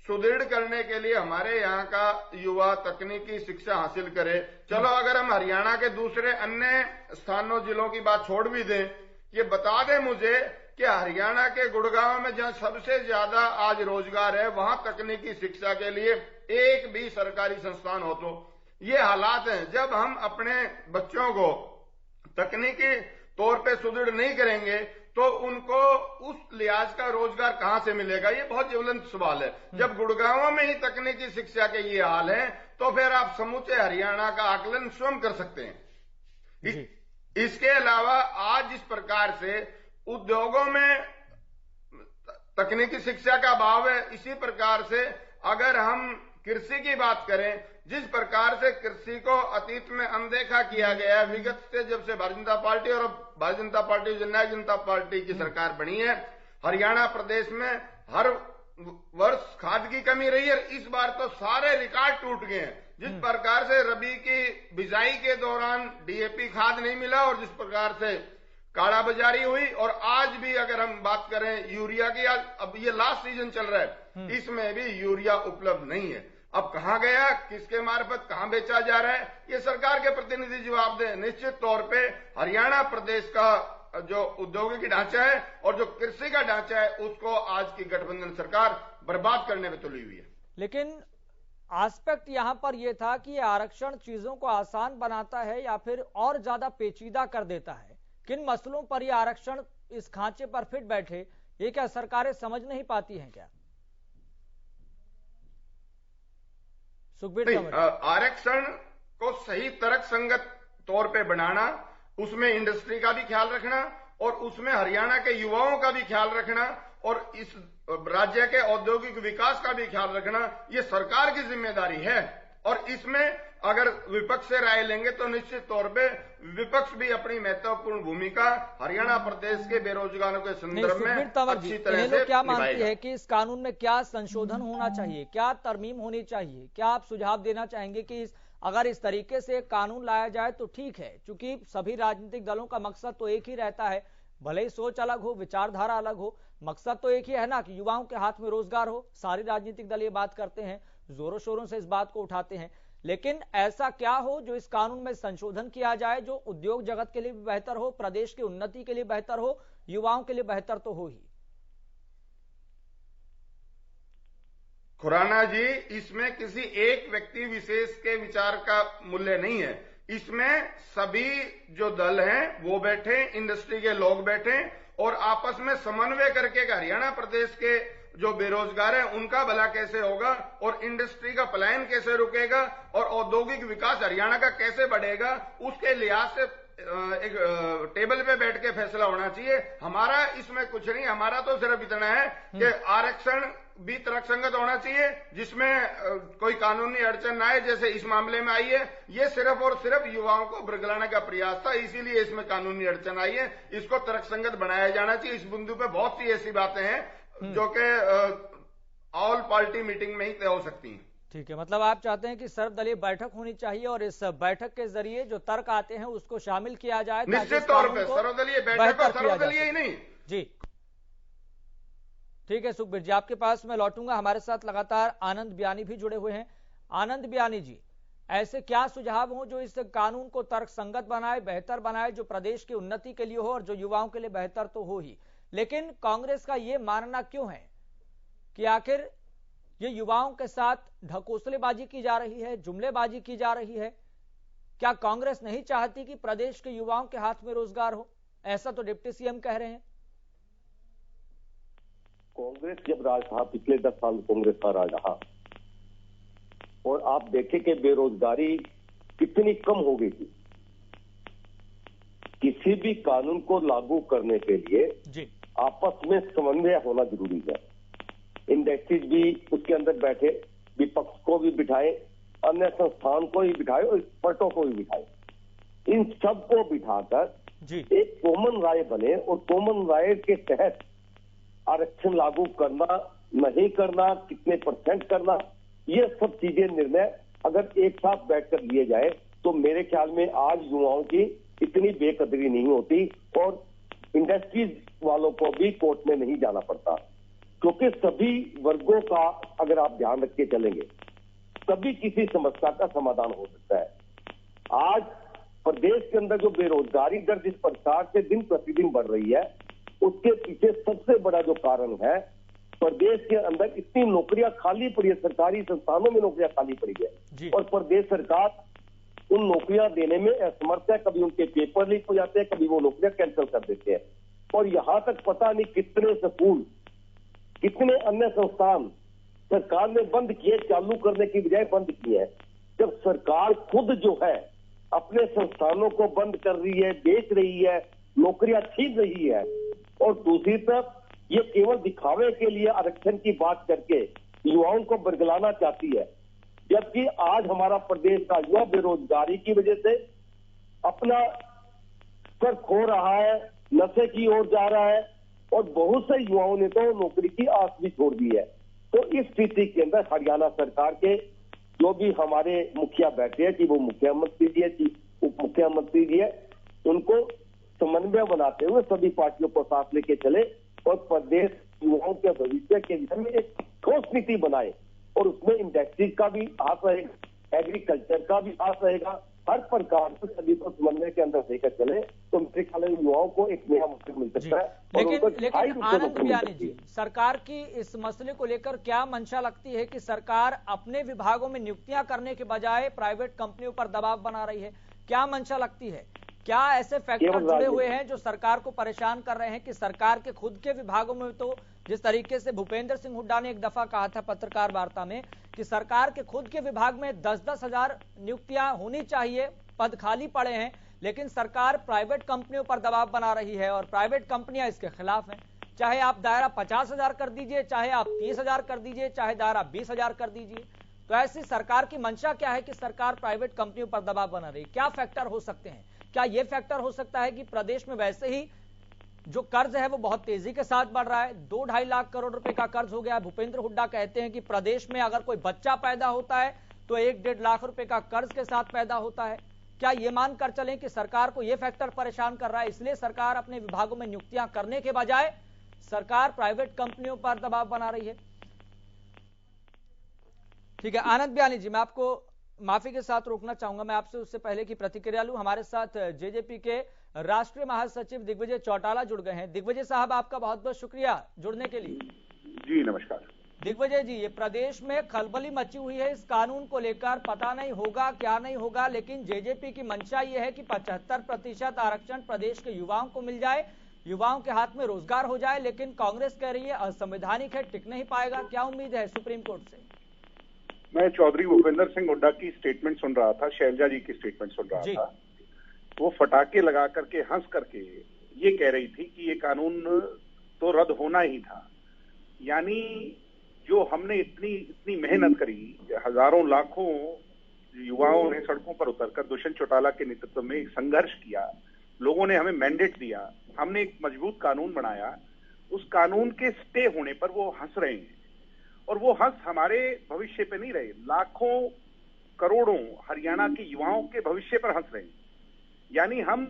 Speaker 5: सुदृढ़ करने के लिए हमारे यहाँ का युवा तकनीकी शिक्षा हासिल करे। चलो अगर हम हरियाणा के दूसरे अन्य स्थानों, जिलों की बात छोड़ भी दें, ये बता दें मुझे कि हरियाणा के गुड़गांव में जहां सबसे ज्यादा आज रोजगार है, वहां तकनीकी शिक्षा के लिए एक भी सरकारी संस्थान हो। तो ये हालात हैं, जब हम अपने बच्चों को तकनीकी तौर पे सुदृढ़ नहीं करेंगे तो उनको उस लिहाज का रोजगार कहां से मिलेगा? ये बहुत ज्वलंत सवाल है। जब गुड़गांव में ही तकनीकी शिक्षा के ये हाल है तो फिर आप समूचे हरियाणा का आकलन स्वयं कर सकते हैं। इसके अलावा आज जिस प्रकार से उद्योगों में तकनीकी शिक्षा का अभाव है। इसी प्रकार से अगर हम कृषि की बात करें, जिस प्रकार से कृषि को अतीत में अनदेखा किया गया है, विगत से जब से भारतीय जनता पार्टी और भारतीय जनता पार्टी जननायक जनता पार्टी की सरकार बनी है, हरियाणा प्रदेश में हर वर्ष खाद की कमी रही है। इस बार तो सारे रिकॉर्ड टूट गए हैं। जिस प्रकार से रबी की बिजाई के दौरान डीएपी खाद नहीं मिला और जिस प्रकार से काला बाजारी हुई, और आज भी अगर हम बात करें यूरिया की, अब ये लास्ट सीजन चल रहा है, इसमें भी यूरिया उपलब्ध नहीं है। अब कहां गया, किसके मार्फत कहां बेचा जा रहा है, ये सरकार के प्रतिनिधि जवाब दें। निश्चित तौर पे हरियाणा प्रदेश का जो औद्योगिक ढांचा है और जो कृषि का ढांचा है, उसको आज की गठबंधन सरकार बर्बाद करने में तुली हुई है।
Speaker 1: लेकिन एस्पेक्ट यहां पर यह था कि आरक्षण चीजों को आसान बनाता है या फिर और ज्यादा पेचीदा कर देता है। किन मसलों पर यह आरक्षण इस खांचे पर फिट बैठे, ये क्या सरकारें समझ नहीं पाती हैं क्या? सुखबीर,
Speaker 5: आरक्षण को सही तर्कसंगत तौर पे बनाना, उसमें इंडस्ट्री का भी ख्याल रखना और उसमें हरियाणा के युवाओं का भी ख्याल रखना और इस राज्य के औद्योगिक विकास का भी ख्याल रखना, ये सरकार की जिम्मेदारी है। और इसमें अगर विपक्ष से राय लेंगे तो निश्चित तौर पे विपक्ष भी अपनी महत्वपूर्ण भूमिका हरियाणा प्रदेश के बेरोजगारों के संदर्भ में अच्छी तरह से
Speaker 1: क्या मानती है कि इस कानून में क्या संशोधन होना चाहिए, क्या तरमीम होनी चाहिए? क्या आप सुझाव देना चाहेंगे कि अगर इस तरीके से कानून लाया जाए तो ठीक है? क्योंकि सभी राजनीतिक दलों का मकसद तो एक ही रहता है, भले ही सोच अलग हो, विचारधारा अलग हो, मकसद तो एक ही है ना कि युवाओं के हाथ में रोजगार हो। सारे राजनीतिक दल ये बात करते हैं, जोरों शोरों से इस बात को उठाते हैं। लेकिन ऐसा क्या हो जो इस कानून में संशोधन किया जाए जो उद्योग जगत के लिए भी बेहतर हो, प्रदेश की उन्नति के लिए बेहतर हो, युवाओं के लिए बेहतर तो हो ही।
Speaker 5: खुराना जी, इसमें किसी एक व्यक्ति विशेष के विचार का मूल्य नहीं है। इसमें सभी जो दल हैं वो बैठे, इंडस्ट्री के लोग बैठे और आपस में समन्वय करके हरियाणा प्रदेश के जो बेरोजगार है उनका भला कैसे होगा और इंडस्ट्री का पलायन कैसे रुकेगा और औद्योगिक विकास हरियाणा का कैसे बढ़ेगा, उसके लिहाज से एक टेबल पे बैठ के फैसला होना चाहिए। हमारा इसमें कुछ नहीं, हमारा तो सिर्फ इतना है कि आरक्षण भी तर्कसंगत होना चाहिए, जिसमें कोई कानूनी अड़चन ना आए, जैसे इस मामले में आई है। ये सिर्फ और सिर्फ युवाओं को बरगलाने का प्रयास था, इसीलिए इसमें कानूनी अड़चन आई है। इसको तर्कसंगत बनाया जाना चाहिए। इस बिंदु पे बहुत सी ऐसी बातें हैं जो कि ऑल पार्टी मीटिंग में ही तय हो सकती हैं।
Speaker 1: ठीक है, मतलब आप चाहते हैं कि सर्वदलीय बैठक होनी चाहिए और इस बैठक के जरिए जो तर्क आते हैं उसको शामिल किया जाए।
Speaker 5: निश्चित तौर पर सर्वदलीय बैठक और सर्वदलीय ही नहीं।
Speaker 1: जी ठीक है सुखबीर जी, आपके पास मैं लौटूंगा। हमारे साथ लगातार आनंद बयानी भी जुड़े हुए हैं। आनंद बयानी जी, ऐसे क्या सुझाव हो जो इस कानून को तर्कसंगत बनाए, बेहतर बनाए, जो प्रदेश की उन्नति के लिए हो और जो युवाओं के लिए बेहतर तो हो ही, लेकिन कांग्रेस का यह मानना क्यों है कि आखिर ये युवाओं के साथ ढकोसलेबाजी की जा रही है, जुमलेबाजी की जा रही है? क्या कांग्रेस नहीं चाहती कि प्रदेश के युवाओं के हाथ में रोजगार हो? ऐसा तो डिप्टी सीएम कह रहे हैं।
Speaker 4: कांग्रेस जब राज था, पिछले 10 साल कांग्रेस का राज रहा और आप देखें कि बेरोजगारी कितनी कम हो गई थी। किसी भी कानून को लागू करने के लिए
Speaker 1: जी
Speaker 4: आपस में समन्वय होना जरूरी है। इंडस्ट्रीज भी उसके अंदर बैठे, विपक्ष को भी बिठाए, अन्य संस्थान को भी बिठाए और एक्सपर्टों को भी बिठाए। इन सब को बिठाकर एक कॉमन राय बने और कॉमन राय के तहत आरक्षण लागू करना, नहीं करना, कितने % करना, ये सब चीजें निर्णय अगर एक साथ बैठकर लिए जाए तो मेरे ख्याल में आज युवाओं की इतनी बेकदरी नहीं होती और इंडस्ट्रीज वालों को भी कोर्ट में नहीं जाना पड़ता, क्योंकि सभी वर्गों का अगर आप ध्यान रख के चलेंगे तभी किसी समस्या का समाधान हो सकता है। आज प्रदेश के अंदर जो बेरोजगारी दर जिस प्रकार से दिन प्रतिदिन बढ़ रही है, उसके पीछे सबसे बड़ा जो कारण है, प्रदेश के अंदर इतनी नौकरियां खाली पड़ी है, सरकारी संस्थानों में नौकरियां खाली पड़ी है और प्रदेश सरकार उन नौकरियां देने में असमर्थ है। कभी उनके पेपर लीक हो जाते हैं, कभी वो नौकरियां कैंसिल कर देते हैं और यहां तक पता नहीं कितने स्कूल, कितने अन्य संस्थान सरकार ने बंद किए, चालू करने की बजाय बंद किए हैं। जब सरकार खुद जो है अपने संस्थानों को बंद कर रही है, बेच रही है, नौकरियां छीन रही है और दूसरी तरफ ये केवल दिखावे के लिए आरक्षण की बात करके युवाओं को बरगलाना चाहती है, जबकि आज हमारा प्रदेश का युवा बेरोजगारी की वजह से अपना स्तर खो रहा है, नशे की ओर जा रहा है और बहुत से युवाओं ने तो नौकरी की आस भी छोड़ दी है। तो इस स्थिति के अंदर हरियाणा सरकार के जो भी हमारे मुखिया बैठे हैं, कि वो मुख्यमंत्री जी है, कि उप मुख्यमंत्री जी है, उनको समन्वय बनाते हुए सभी पार्टियों को साथ लेके चले और प्रदेश युवाओं के भविष्य के विषय में एक ठोस नीति बनाए और उसमें इंडस्ट्रीज का भी हाथ रहेगा, एग्रीकल्चर का भी हाथ रहेगा, हर प्रकार से सभी को समन्वय के अंदर लेकर चले तो मेरे ख्याल में युवाओं को एक नया मौका मिल सकता है।
Speaker 1: लेकिन आनंद बियानी जी, सरकार की इस मसले को लेकर क्या मंशा लगती है कि सरकार अपने विभागों में नियुक्तियां करने के बजाय प्राइवेट कंपनियों पर दबाव बना रही है? क्या मंशा लगती है? क्या ऐसे फैक्टर जुड़े हुए हैं जो सरकार को परेशान कर रहे हैं कि सरकार के खुद के विभागों में तो जिस तरीके से भूपेंद्र सिंह हुड्डा ने एक दफा कहा था पत्रकार वार्ता में कि सरकार के खुद के विभाग में 10-10 हजार नियुक्तियां होनी चाहिए, पद खाली पड़े हैं, लेकिन सरकार प्राइवेट कंपनियों पर दबाव बना रही है और प्राइवेट कंपनियां इसके खिलाफ हैं। चाहे आप दायरा 50,000 कर दीजिए, चाहे आप 30,000 कर दीजिए, चाहे दायरा 20,000 कर दीजिए। तो ऐसी सरकार की मंशा क्या है कि सरकार प्राइवेट कंपनियों पर दबाव बना रही है? क्या फैक्टर हो सकते हैं? क्या यह फैक्टर हो सकता है कि प्रदेश में वैसे ही जो कर्ज है वो बहुत तेजी के साथ बढ़ रहा है, 2-2.5 लाख करोड़ रुपए का कर्ज हो गया है। भूपेंद्र हुड्डा कहते हैं कि प्रदेश में अगर कोई बच्चा पैदा होता है तो 1-1.5 लाख रुपए का कर्ज के साथ पैदा होता है। क्या ये मानकर चलें कि सरकार को यह फैक्टर परेशान कर रहा है, इसलिए सरकार अपने विभागों में नियुक्तियां करने के बजाय सरकार प्राइवेट कंपनियों पर दबाव बना रही है? ठीक है आनंद बियानी जी, मैं आपको माफी के साथ रोकना चाहूंगा, मैं आपसे उससे पहले की प्रतिक्रिया लूं। हमारे साथ जेजेपी के राष्ट्रीय महासचिव दिग्विजय चौटाला जुड़ गए हैं। दिग्विजय साहब, आपका बहुत बहुत शुक्रिया जुड़ने के लिए।
Speaker 6: जी नमस्कार।
Speaker 1: दिग्विजय जी, ये प्रदेश में खलबली मची हुई है इस कानून को लेकर, पता नहीं होगा क्या नहीं होगा, लेकिन जेजेपी की मंशा ये है कि 75% आरक्षण प्रदेश के युवाओं को मिल जाए, युवाओं के हाथ में रोजगार हो जाए, लेकिन कांग्रेस कह रही है असंवैधानिक है, टिक नहीं पाएगा। क्या उम्मीद है सुप्रीम कोर्ट से?
Speaker 6: मैं चौधरी भूपेंद्र सिंह हुड्डा की स्टेटमेंट सुन रहा था, शैलजा जी की स्टेटमेंट सुन रहा था। वो फटाके लगा करके हंस करके ये कह रही थी कि ये कानून तो रद्द होना ही था। यानी जो हमने इतनी मेहनत करी, हजारों लाखों युवाओं ने सड़कों पर उतरकर दुष्यंत चौटाला के नेतृत्व में एक संघर्ष किया, लोगों ने हमें मैंडेट दिया, हमने एक मजबूत कानून बनाया, उस कानून के स्टे होने पर वो हंस रहे हैं। और वो हंस हमारे भविष्य पे नहीं रहे, लाखों करोड़ों हरियाणा के युवाओं के भविष्य पर हंस रहे हैं। यानी हम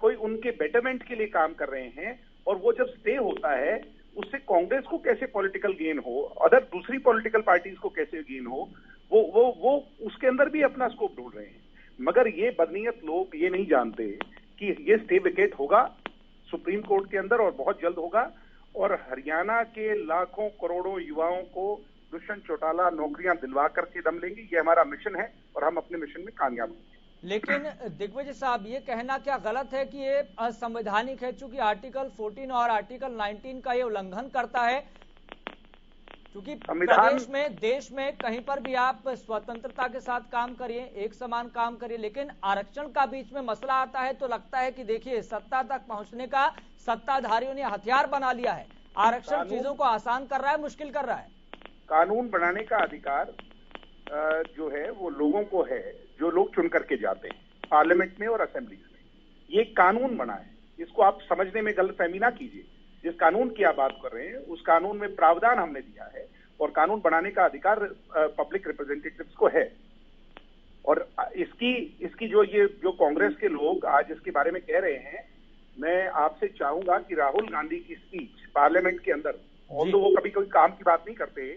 Speaker 6: कोई उनके बेटरमेंट के लिए काम कर रहे हैं और वो जब स्टे होता है उससे कांग्रेस को कैसे पॉलिटिकल गेन हो, अदर दूसरी पॉलिटिकल पार्टीज को कैसे गेन हो, वो उसके अंदर भी अपना स्कोप ढूंढ रहे हैं। मगर ये बदनीयत लोग ये नहीं जानते कि ये स्टे विकेट होगा सुप्रीम कोर्ट के अंदर और बहुत जल्द होगा और हरियाणा के लाखों करोड़ों युवाओं को दुष्यंत चौटाला नौकरियां दिलवा करके दम लेंगे। ये हमारा मिशन है और हम अपने मिशन में कामयाब होंगे।
Speaker 1: लेकिन दिग्विजय साहब, ये कहना क्या गलत है कि ये असंवैधानिक है, चूंकि आर्टिकल 14 और आर्टिकल 19 का ये उल्लंघन करता है? क्योंकि प्रदेश में, देश में कहीं पर भी आप स्वतंत्रता के साथ काम करिए, एक समान काम करिए, लेकिन आरक्षण का बीच में मसला आता है तो लगता है कि देखिए सत्ता तक पहुंचने का सत्ताधारियों ने हथियार बना लिया है। आरक्षण चीजों को आसान कर रहा है, मुश्किल कर रहा है।
Speaker 6: कानून बनाने का अधिकार जो है वो लोगों को है, जो लोग चुन करके जाते हैं पार्लियामेंट में और असेंबलीज में। ये कानून बना है, इसको आप समझने में गलतफहमी ना कीजिए। जिस कानून की आप बात कर रहे हैं उस कानून में प्रावधान हमने दिया है और कानून बनाने का अधिकार पब्लिक रिप्रेजेंटेटिव्स को है। और इसकी जो कांग्रेस के लोग आज इसके बारे में कह रहे हैं, मैं आपसे चाहूंगा कि राहुल गांधी की स्पीच पार्लियामेंट के अंदर, ऑल्दो वो कभी कोई काम की बात नहीं करते,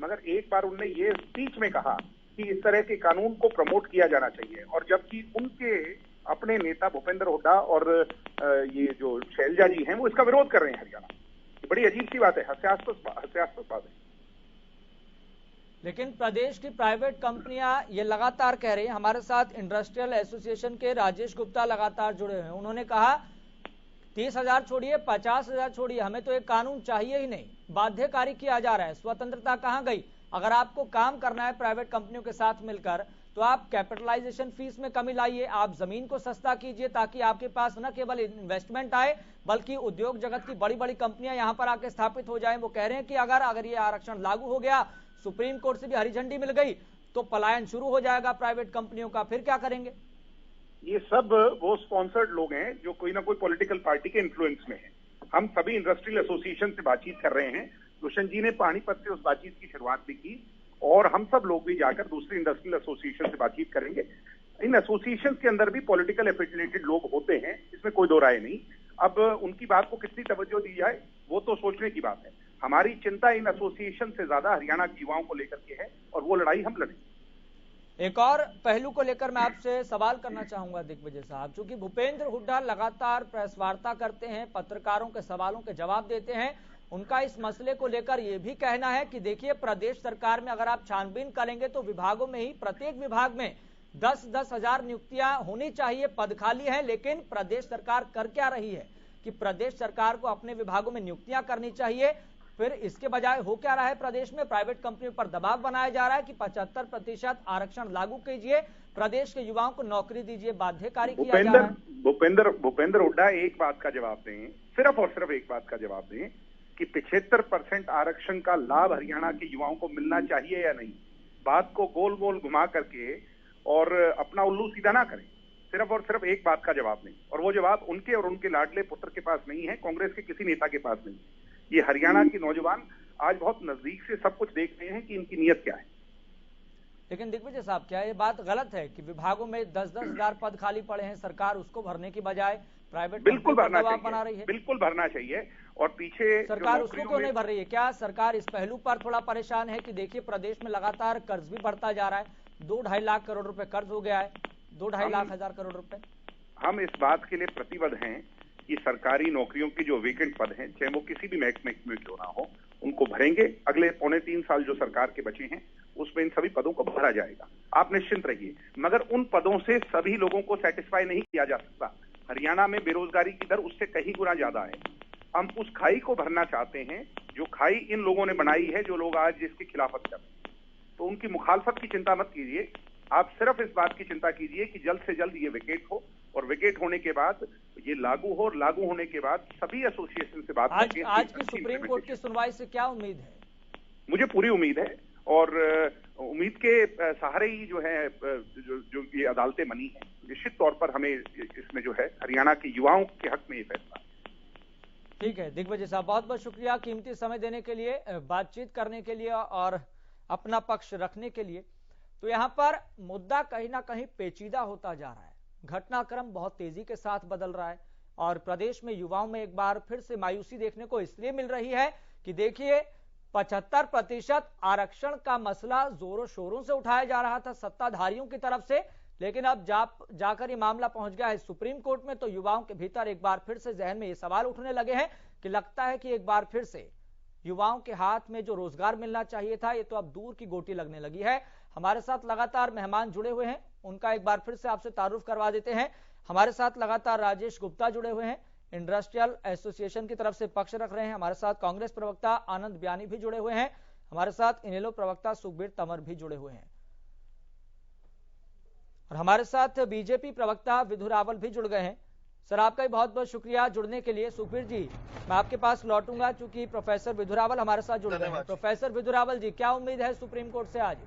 Speaker 6: मगर एक बार उन्होंने ये स्पीच में कहा कि इस तरह के कानून को प्रमोट किया जाना चाहिए। और जबकि उनके अपने नेता भूपेंद्र हुड्डा और ये जो शैलजा जी हैं वो इसका विरोध कर रहे हैं हरियाणा। बड़ी अजीब सी बात है, हास्यास्पद बात है।
Speaker 1: लेकिन प्रदेश की प्राइवेट कंपनियां ये लगातार कह रही हैं, हमारे साथ इंडस्ट्रियल एसोसिएशन के राजेश गुप्ता लगातार जुड़े हुए हैं, उन्होंने कहा 30,000 छोड़िए, 50,000 छोड़िए, हमें तो एक कानून चाहिए ही नहीं, बाध्यकारी किया जा रहा है, स्वतंत्रता कहां गई? अगर आपको काम करना है प्राइवेट कंपनियों के साथ मिलकर तो आप कैपिटलाइजेशन फीस में कमी लाइए, आप जमीन को सस्ता कीजिए, ताकि आपके पास न केवल इन्वेस्टमेंट आए बल्कि उद्योग जगत की बड़ी बड़ी कंपनियां यहां पर आके स्थापित हो जाएं। वो कह रहे हैं कि अगर ये आरक्षण लागू हो गया, सुप्रीम कोर्ट से भी हरी झंडी मिल गई, तो पलायन शुरू हो जाएगा प्राइवेट कंपनियों का, फिर क्या करेंगे?
Speaker 6: ये सब वो स्पॉन्सर्ड लोग हैं जो कोई ना कोई पॉलिटिकल पार्टी के इन्फ्लुएंस में हैं। हम सभी इंडस्ट्रियल एसोसिएशन से बातचीत कर रहे हैं। दुष्यंत जी ने पानीपत से उस बातचीत की शुरुआत भी की और हम सब लोग भी जाकर दूसरी इंडस्ट्रियल एसोसिएशन से बातचीत करेंगे। इन एसोसिएशन के अंदर भी पॉलिटिकल एफिलिएटेड लोग होते हैं, इसमें कोई दो राय नहीं। अब उनकी बात को कितनी तवज्जो दी जाए वो तो सोचने की बात है। हमारी चिंता इन एसोसिएशन से ज्यादा हरियाणा के युवाओं को लेकर के है और वो लड़ाई हम लड़ेंगे।
Speaker 1: एक और पहलू को लेकर मैं आपसे सवाल करना चाहूंगा दिग्विजय साहब, चूंकि भूपेंद्र हुड्डा लगातार प्रेस वार्ता करते हैं, पत्रकारों के सवालों के जवाब देते हैं, उनका इस मसले को लेकर यह भी कहना है कि देखिए प्रदेश सरकार में अगर आप छानबीन करेंगे तो विभागों में ही प्रत्येक विभाग में 10-10 हजार नियुक्तियां होनी चाहिए, पद खाली है। लेकिन प्रदेश सरकार कर क्या रही है कि प्रदेश सरकार को अपने विभागों में नियुक्तियां करनी चाहिए, फिर इसके बजाय हो क्या रहा है, प्रदेश में प्राइवेट कंपनियों पर दबाव बनाया जा रहा है कि 75% आरक्षण लागू कीजिए, प्रदेश के युवाओं को नौकरी दीजिए, बाध्यकारी किया जा रहा है।
Speaker 6: भूपेंद्र हुड्डा एक बात का जवाब दें, सिर्फ और सिर्फ एक बात का जवाब दें कि 75% आरक्षण का लाभ हरियाणा के युवाओं को मिलना चाहिए या नहीं। बात को गोल गोल घुमा करके और अपना उल्लू सीधा ना करें, सिर्फ और सिर्फ एक बात का जवाब दें। और वो जवाब उनके और उनके लाडले पुत्र के पास नहीं है, कांग्रेस के किसी नेता के पास नहीं है। ये हरियाणा के नौजवान आज बहुत नजदीक से सब कुछ देख रहे हैं कि इनकी नीयत क्या है।
Speaker 1: लेकिन दिग्विजय साहब, क्या ये बात गलत है कि विभागों में 10-10 हजार पद खाली पड़े हैं, सरकार उसको भरने की बजाय प्राइवेट
Speaker 6: बिल्कुल भरना
Speaker 1: दबाव बना रही है?
Speaker 6: बिल्कुल भरना चाहिए। और पीछे
Speaker 1: सरकार उसको क्यों नहीं भर रही है? क्या सरकार इस पहलू पर थोड़ा परेशान है कि देखिए प्रदेश में लगातार कर्ज भी बढ़ता जा रहा है, 2-2.5 लाख करोड़ रुपए कर्ज हो गया है, 2-2.5 लाख हजार करोड़ रुपए।
Speaker 6: हम इस बात के लिए प्रतिबद्ध हैं कि सरकारी नौकरियों की जो वेकेंट पद हैं, चाहे वो किसी भी महकमे में क्यों ना हो, उनको भरेंगे। अगले 2.25 साल जो सरकार के बचे हैं उसमें इन सभी पदों को भरा जाएगा, आप निश्चिंत रहिए। मगर उन पदों से सभी लोगों को सेटिस्फाई नहीं किया जा सकता। हरियाणा में बेरोजगारी की दर उससे कहीं गुना ज्यादा है। हम उस खाई को भरना चाहते हैं जो खाई इन लोगों ने बनाई है, जो लोग आज जिसकी खिलाफत कर रहे हैं। तो उनकी मुखालफत की चिंता मत कीजिए, आप सिर्फ इस बात की चिंता कीजिए कि जल्द से जल्द ये विकेट हो और विकेट होने के बाद ये लागू हो और लागू होने के बाद सभी एसोसिएशन से बात करके
Speaker 1: आज की सुप्रीम कोर्ट की सुनवाई से क्या उम्मीद है?
Speaker 6: मुझे पूरी उम्मीद है और उम्मीद के सहारे ही जो है जो ये अदालतें बनी हैं, निश्चित तौर पर हमें इसमें जो है हरियाणा के युवाओं के हक में ये फैसला।
Speaker 1: ठीक है दिग्विजय साहब, बहुत बहुत शुक्रिया कीमती समय देने के लिए, बातचीत करने के लिए और अपना पक्ष रखने के लिए। तो यहां पर मुद्दा कहीं ना कहीं पेचीदा होता जा रहा है, घटनाक्रम बहुत तेजी के साथ बदल रहा है और प्रदेश में युवाओं में एक बार फिर से मायूसी देखने को इसलिए मिल रही है कि देखिए 75% आरक्षण का मसला जोरों शोरों से उठाया जा रहा था सत्ताधारियों की तरफ से, लेकिन अब जाकर ये मामला पहुंच गया है सुप्रीम कोर्ट में। तो युवाओं के भीतर एक बार फिर से जहन में ये सवाल उठने लगे हैं कि लगता है कि एक बार फिर से युवाओं के हाथ में जो रोजगार मिलना चाहिए था, ये तो अब दूर की गोटी लगने लगी है। हमारे साथ लगातार मेहमान जुड़े हुए हैं, उनका एक बार फिर से आपसे तारुफ करवा देते हैं। हमारे साथ लगातार राजेश गुप्ता जुड़े हुए हैं, इंडस्ट्रियल एसोसिएशन की तरफ से पक्ष रख रहे हैं। हमारे साथ कांग्रेस प्रवक्ता आनंद बयानी भी जुड़े हुए हैं, हमारे साथ इनेलो प्रवक्ता सुखबीर तंवर भी जुड़े हुए हैं और हमारे साथ बीजेपी प्रवक्ता विधु रावल भी जुड़ गए हैं। सर आपका भी बहुत बहुत शुक्रिया जुड़ने के लिए। सुखबीर जी मैं आपके पास लौटूंगा चूंकि प्रोफेसर विधु रावल हमारे साथ जुड़ गए हैं। प्रोफेसर विधु रावल जी, क्या उम्मीद है सुप्रीम कोर्ट से आज?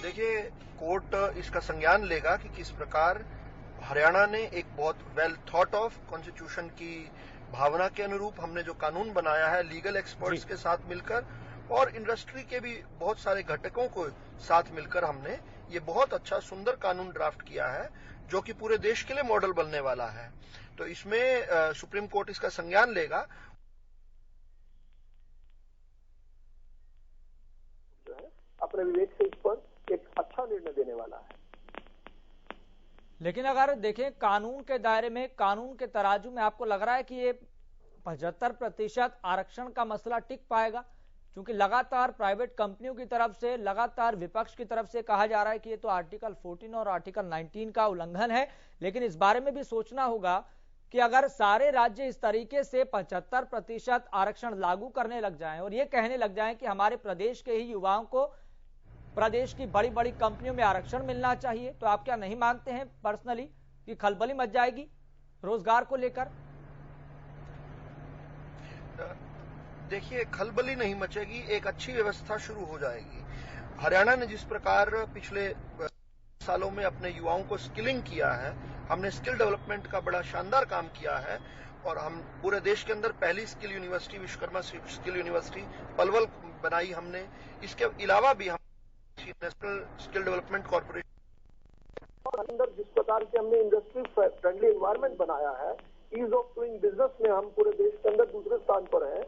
Speaker 7: देखिए, कोर्ट इसका संज्ञान लेगा कि किस प्रकार हरियाणा ने एक बहुत वेल थॉट ऑफ कॉन्स्टिट्यूशन की भावना के अनुरूप हमने जो कानून बनाया है लीगल एक्सपर्ट्स के साथ मिलकर और इंडस्ट्री के भी बहुत सारे घटकों को साथ मिलकर हमने ये बहुत अच्छा सुंदर कानून ड्राफ्ट किया है जो कि पूरे देश के लिए मॉडल बनने वाला है। तो इसमें सुप्रीम कोर्ट इसका संज्ञान लेगा,
Speaker 8: अपने विवेक से इस पर एक अच्छा निर्णय देने वाला है।
Speaker 1: लेकिन अगर देखें कानून के दायरे में, कानून के तराजू में, आपको लग रहा है कि ये 75% आरक्षण का मसला टिक पाएगा? क्योंकि लगातार प्राइवेट कंपनियों की तरफ से, लगातार विपक्ष की तरफ से कहा जा रहा है कि ये तो आर्टिकल 14 और आर्टिकल 19 का उल्लंघन है। लेकिन इस बारे में भी सोचना होगा कि अगर सारे राज्य इस तरीके से 75% आरक्षण लागू करने लग जाएं और ये कहने लग जाएं कि हमारे प्रदेश के ही युवाओं को प्रदेश की बड़ी बड़ी कंपनियों में आरक्षण मिलना चाहिए, तो आप क्या नहीं मानते हैं पर्सनली कि खलबली मच जाएगी रोजगार को लेकर?
Speaker 7: देखिए, खलबली नहीं मचेगी, एक अच्छी व्यवस्था शुरू हो जाएगी। हरियाणा ने जिस प्रकार पिछले सालों में अपने युवाओं को स्किलिंग किया है, हमने स्किल डेवलपमेंट का बड़ा शानदार काम किया है और हम पूरे देश के अंदर पहली skill university, Vishwakarma skill university Palwal बनाई हमने। इसके अलावा भी हम नेशनल स्किल डेवलपमेंट कॉर्पोरेशन
Speaker 8: अंदर जिस प्रकार से हमने इंडस्ट्री फ्रेंडली एनवायरनमेंट बनाया है, ईज ऑफ डूइंग बिजनेस में हम पूरे देश के अंदर दूसरे स्थान पर हैं,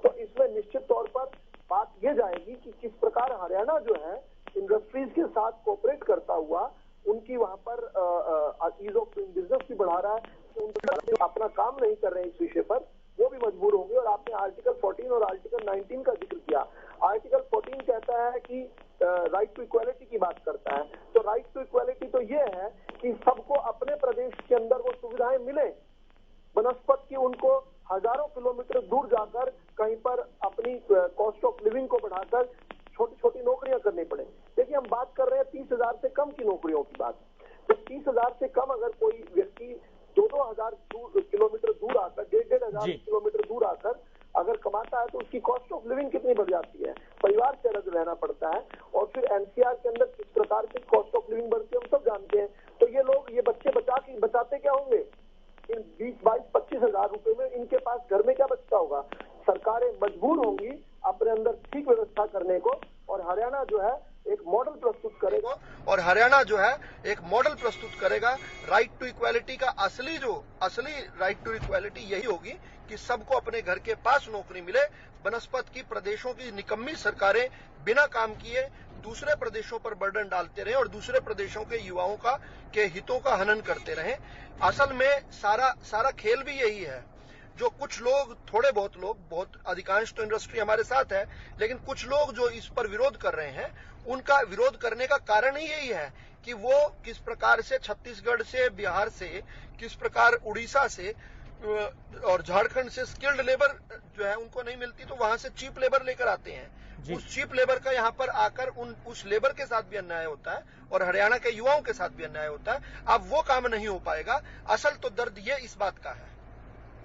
Speaker 8: तो इसमें निश्चित तौर पर बात ये जाएगी कि किस प्रकार हरियाणा जो है इंडस्ट्रीज के साथ कोऑपरेट करता हुआ उनकी वहां पर ईज ऑफ डूइंग बिजनेस भी बढ़ा रहा है। उनका अपना काम नहीं कर रहे हैं इस विषय पर, वो भी मजबूर होंगे। और आपने आर्टिकल 14 और आर्टिकल 19 का जिक्र किया। आर्टिकल 14 कहता है कि राइट टू इक्वालिटी की बात करता है, तो राइट टू इक्वालिटी तो ये है कि सबको अपने प्रदेश के अंदर वो सुविधाएं मिले, बनस्पत की उनको हजारों किलोमीटर दूर जाकर कहीं पर अपनी कॉस्ट ऑफ लिविंग को बढ़ाकर छोटी छोटी नौकरियां करनी पड़े। देखिए, हम बात कर रहे हैं 30,000 से कम की नौकरियों की बात। तो 30,000 से कम अगर कोई व्यक्ति 2-2 हजार किलोमीटर दूर आकर, 1,500 हजार किलोमीटर दूर आकर अगर कमाता है तो उसकी कॉस्ट ऑफ लिविंग कितनी बढ़ जाती है, परिवार से अलग रहना पड़ता है। और फिर एनसीआर के अंदर किस प्रकार की कॉस्ट ऑफ लिविंग बढ़ती है हम सब जानते हैं। तो ये लोग, ये बच्चे बचाते क्या होंगे इन 20-22-25 हजार रुपए में? इनके पास घर में क्या बचता होगा? सरकारें मजबूर होंगी अपने अंदर ठीक व्यवस्था करने को, और हरियाणा जो है एक मॉडल प्रस्तुत करेगा। राइट टू इक्वालिटी का असली राइट टू इक्वालिटी यही होगी कि सबको अपने घर के पास नौकरी मिले। बनस्पत की प्रदेशों की निकम्मी सरकारें बिना काम किए दूसरे प्रदेशों पर बर्डन डालते रहे और दूसरे प्रदेशों के युवाओं के हितों का हनन करते रहे। असल में सारा खेल भी यही है। जो कुछ लोग, थोड़े बहुत लोग, बहुत अधिकांश तो इंडस्ट्री हमारे साथ है, लेकिन कुछ लोग जो इस पर विरोध कर रहे हैं, उनका विरोध करने का कारण ही यही है कि वो किस प्रकार से छत्तीसगढ़ से, बिहार से, किस प्रकार उड़ीसा से और झारखंड से स्किल्ड लेबर जो है उनको नहीं मिलती, तो वहां से चीप लेबर लेकर आते हैं। उस चीप लेबर का यहाँ पर आकर उस लेबर के साथ भी अन्याय होता है और हरियाणा के युवाओं के साथ भी अन्याय होता है। अब वो काम नहीं हो पाएगा। असल तो दर्द ये इस बात का है।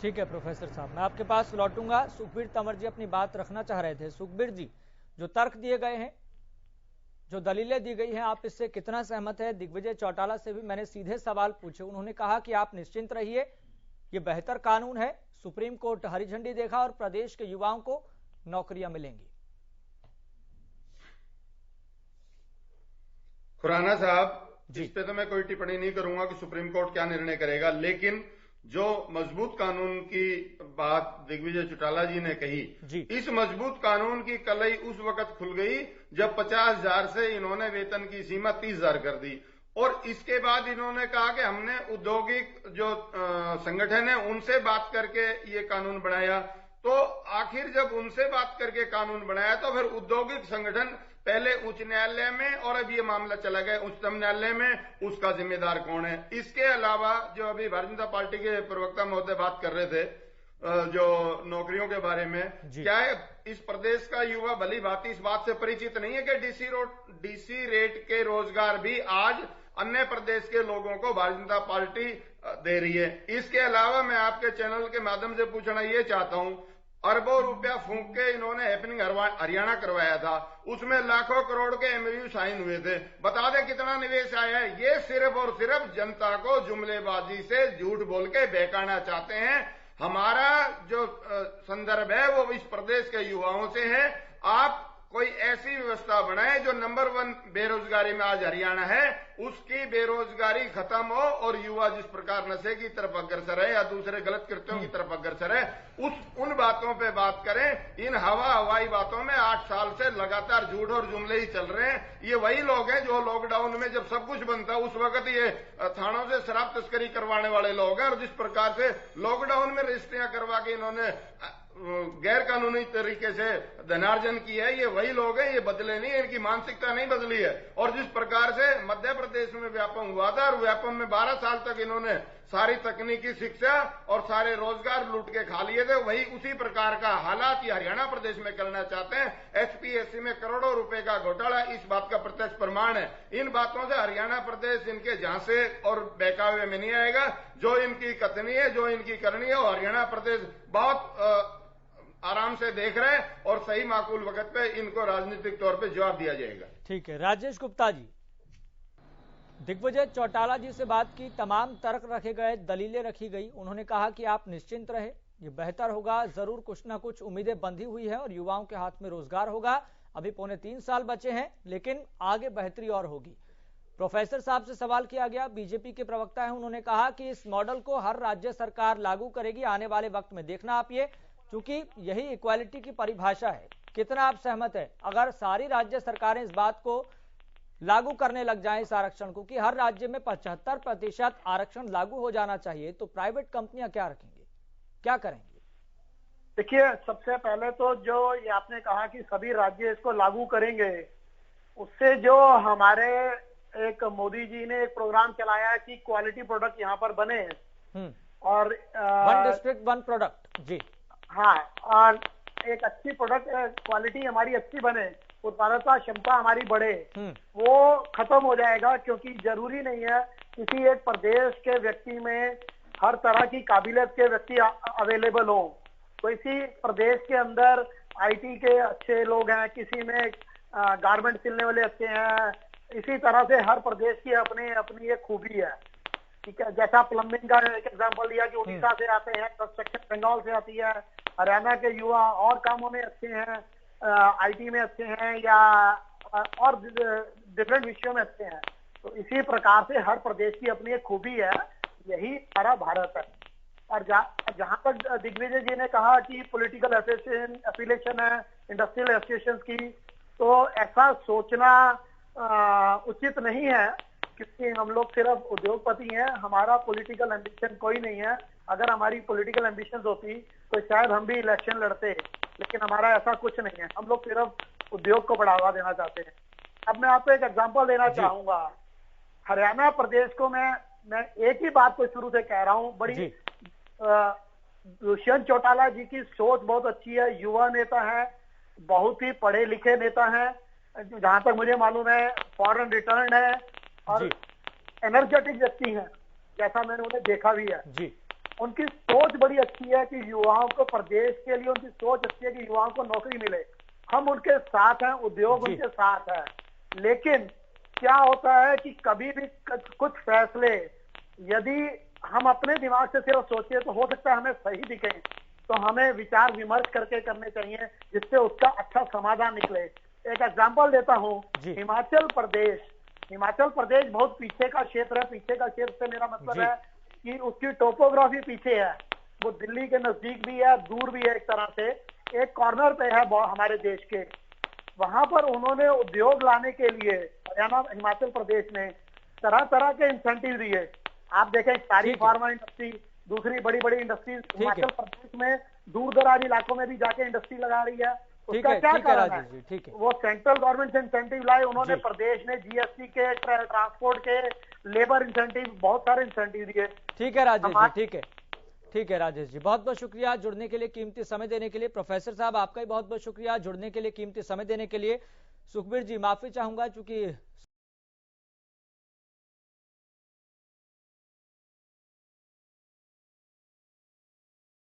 Speaker 1: ठीक है प्रोफेसर साहब, मैं आपके पास लौटूंगा। सुखबीर तंवर जी अपनी बात रखना चाह रहे थे। सुखबीर जी, जो तर्क दिए गए हैं, जो दलीलें दी गई हैं, आप इससे कितना सहमत है? दिग्विजय चौटाला से भी मैंने सीधे सवाल पूछे, उन्होंने कहा कि आप निश्चिंत रहिए, ये बेहतर कानून है, सुप्रीम कोर्ट हरी झंडी देखा और प्रदेश के युवाओं को नौकरियां मिलेंगी।
Speaker 5: खुराना साहब, इस पे तो मैं कोई टिप्पणी नहीं करूंगा कि सुप्रीम कोर्ट क्या निर्णय करेगा, लेकिन जो मजबूत कानून की बात दिग्विजय चौटाला जी ने कही, इस मजबूत कानून की कलई उस वक्त खुल गई जब 50,000 से इन्होंने वेतन की सीमा 30,000 कर दी और इसके बाद इन्होंने कहा कि हमने औद्योगिक जो संगठन है उनसे बात करके ये कानून बनाया। तो आखिर जब उनसे बात करके कानून बनाया तो फिर औद्योगिक संगठन पहले उच्च न्यायालय में और अब ये मामला चला गया उच्चतम न्यायालय में, उसका जिम्मेदार कौन है? इसके अलावा जो अभी भारतीय जनता पार्टी के प्रवक्ता महोदय बात कर रहे थे जो नौकरियों के बारे में, क्या है इस प्रदेश का युवा भली भांति इस बात से परिचित नहीं है कि डीसी रेट के रोजगार भी आज अन्य प्रदेश के लोगों को भारतीय जनता पार्टी दे रही है। इसके अलावा मैं आपके चैनल के माध्यम से पूछना ये चाहता हूं, अरबों रुपया फूंक के इन्होंने हैपनिंग हरियाणा करवाया था, उसमें लाखों करोड़ के एमओयू साइन हुए थे, बता दें कितना निवेश आया है? ये सिर्फ और सिर्फ जनता को जुमलेबाजी से झूठ बोल के बहकाना चाहते हैं। हमारा जो संदर्भ है वो इस प्रदेश के युवाओं से है। आप कोई ऐसी व्यवस्था बनाए जो नंबर 1 बेरोजगारी में आज हरियाणा है, उसकी बेरोजगारी खत्म हो और युवा जिस प्रकार नशे की तरफ अग्रसर है या दूसरे गलत कृत्यों की तरफ अग्रसर है, उन बातों पे बात करें। इन हवाई बातों में 8 साल से लगातार झूठ और जुमले ही चल रहे हैं। ये वही लोग हैं जो लॉकडाउन में जब सब कुछ बंद था उस वक्त ये थानों से शराब तस्करी करवाने वाले लोग हैं और जिस प्रकार से लॉकडाउन में रजिस्ट्रियां करवा के इन्होंने गैर कानूनी तरीके से धनार्जन किया है, ये वही लोग हैं, ये बदले नहीं, इनकी मानसिकता नहीं बदली है। और जिस प्रकार से मध्य प्रदेश में व्यापम हुआ था और व्यापम में 12 साल तक इन्होंने सारी तकनीकी शिक्षा और सारे रोजगार लूट के खा लिए थे। वही उसी प्रकार का हालात ये हरियाणा प्रदेश में करना चाहते हैं। एसपीएससी में करोड़ों रुपए का घोटाला इस बात का प्रत्यक्ष प्रमाण है। इन बातों से हरियाणा प्रदेश इनके झांसे और बहकावे में नहीं आएगा। जो इनकी कथनी है, जो इनकी करनी है, वो हरियाणा प्रदेश बहुत आराम से देख रहे हैं और सही माकूल वक्त पे इनको राजनीतिक तौर पे जवाब दिया जाएगा।
Speaker 1: ठीक है, राजेश गुप्ता जी, दिग्विजय चौटाला जी से बात की, तमाम तर्क रखे गए, दलीलें रखी गई। उन्होंने कहा कि आप निश्चिंत रहे, ये बेहतर होगा, जरूर कुछ ना कुछ उम्मीदें बंधी हुई है और युवाओं के हाथ में रोजगार होगा। अभी 3.25 साल बचे हैं, लेकिन आगे बेहतरी और होगी। प्रोफेसर साहब से सवाल किया गया, बीजेपी के प्रवक्ता हैं, उन्होंने कहा कि इस मॉडल को हर राज्य सरकार लागू करेगी आने वाले वक्त में, देखना आप ये, क्योंकि यही इक्वालिटी की परिभाषा है। कितना आप सहमत है अगर सारी राज्य सरकारें इस बात को लागू करने लग जाएं, इस आरक्षण को, कि हर राज्य में 75% आरक्षण लागू हो जाना चाहिए, तो प्राइवेट कंपनियां क्या रखेंगी, क्या करेंगी?
Speaker 3: देखिए, सबसे पहले तो जो ये आपने कहा कि सभी राज्य इसको लागू करेंगे, उससे जो हमारे एक मोदी जी ने एक प्रोग्राम चलाया है कि क्वालिटी प्रोडक्ट यहाँ पर बने और
Speaker 1: 1 डिस्ट्रिक्ट 1 प्रोडक्ट। जी
Speaker 3: हाँ, और एक अच्छी प्रोडक्ट क्वालिटी हमारी अच्छी बने, उत्पादकता क्षमता हमारी बढ़े, वो खत्म हो जाएगा। क्योंकि जरूरी नहीं है किसी एक प्रदेश के व्यक्ति में हर तरह की काबिलियत के व्यक्ति अवेलेबल हो। तो इसी प्रदेश के अंदर आईटी के अच्छे लोग हैं, किसी में गारमेंट सिलने वाले अच्छे हैं। इसी तरह से हर प्रदेश की अपनी अपनी एक खूबी है। ठीक है, जैसा प्लम्बिंग का एक एग्जांपल दिया कि उड़ीसा से आते हैं, कंस्ट्रक्शन बंगाल से आती है, हरियाणा के युवा और कामों में अच्छे हैं, आईटी में अच्छे हैं या और डिफरेंट विषयों में अच्छे हैं। तो इसी प्रकार से हर प्रदेश की अपनी एक खूबी है, यही सारा भारत है। और जहां तक दिग्विजय जी ने कहा कि पॉलिटिकल एफिलिएशन है इंडस्ट्रियल एसोसिएशन की, तो ऐसा सोचना उचित नहीं है, क्योंकि हम लोग सिर्फ उद्योगपति हैं, हमारा पॉलिटिकल एम्बिशन कोई नहीं है। अगर हमारी पॉलिटिकल एम्बिशन होती तो शायद हम भी इलेक्शन लड़ते, लेकिन हमारा ऐसा कुछ नहीं है। हम लोग सिर्फ उद्योग को बढ़ावा देना चाहते हैं। अब मैं आपको एक एग्जांपल देना चाहूंगा। हरियाणा प्रदेश को मैं एक ही बात को शुरू से कह रहा हूं, बड़ी दुष्यंत चौटाला जी की सोच बहुत अच्छी है, युवा नेता है, बहुत ही पढ़े लिखे नेता है, जहां तक मुझे मालूम है फॉरेन रिटर्न है और एनर्जेटिक व्यक्ति है, जैसा मैंने उन्हें देखा भी है जी। उनकी सोच बड़ी अच्छी है कि युवाओं को, प्रदेश के लिए उनकी सोच अच्छी है कि युवाओं को नौकरी मिले। हम उनके साथ हैं, उद्योग उनके साथ है। लेकिन क्या होता है कि कभी भी कुछ फैसले यदि हम अपने दिमाग से सिर्फ सोचे तो हो सकता है हमें सही दिखे, तो हमें विचार विमर्श करके करने चाहिए जिससे उसका अच्छा समाधान निकले। एक एग्जांपल देता हूं, हिमाचल प्रदेश बहुत पीछे का क्षेत्र है। पीछे का क्षेत्र से मेरा मतलब है कि उसकी टोपोग्राफी पीछे है, वो दिल्ली के नजदीक भी है, दूर भी है, एक तरह से एक कॉर्नर पे है हमारे देश के। वहां पर उन्होंने उद्योग लाने के लिए हिमाचल प्रदेश ने तरह तरह के इंसेंटिव दिए। आप देखें, सारी फार्मा इंडस्ट्री, दूसरी बड़ी बड़ी इंडस्ट्री हिमाचल प्रदेश में दूर दराज इलाकों में भी जाके इंडस्ट्री लगा रही है। उसका क्या कारण है? वो सेंट्रल गवर्नमेंट से इंसेंटिव लाए उन्होंने, प्रदेश ने जीएसटी के, ट्रांसपोर्ट के, लेबर इंसेंटिव, बहुत सारे इंसेंटिव दिए।
Speaker 1: ठीक है राजेश जी, ठीक है राजेश जी, बहुत बहुत शुक्रिया जुड़ने के लिए, कीमती समय देने के लिए। प्रोफेसर साहब आपका भी बहुत बहुत शुक्रिया जुड़ने के लिए, कीमती समय देने के लिए। सुखबीर जी, माफी चाहूंगा चूंकि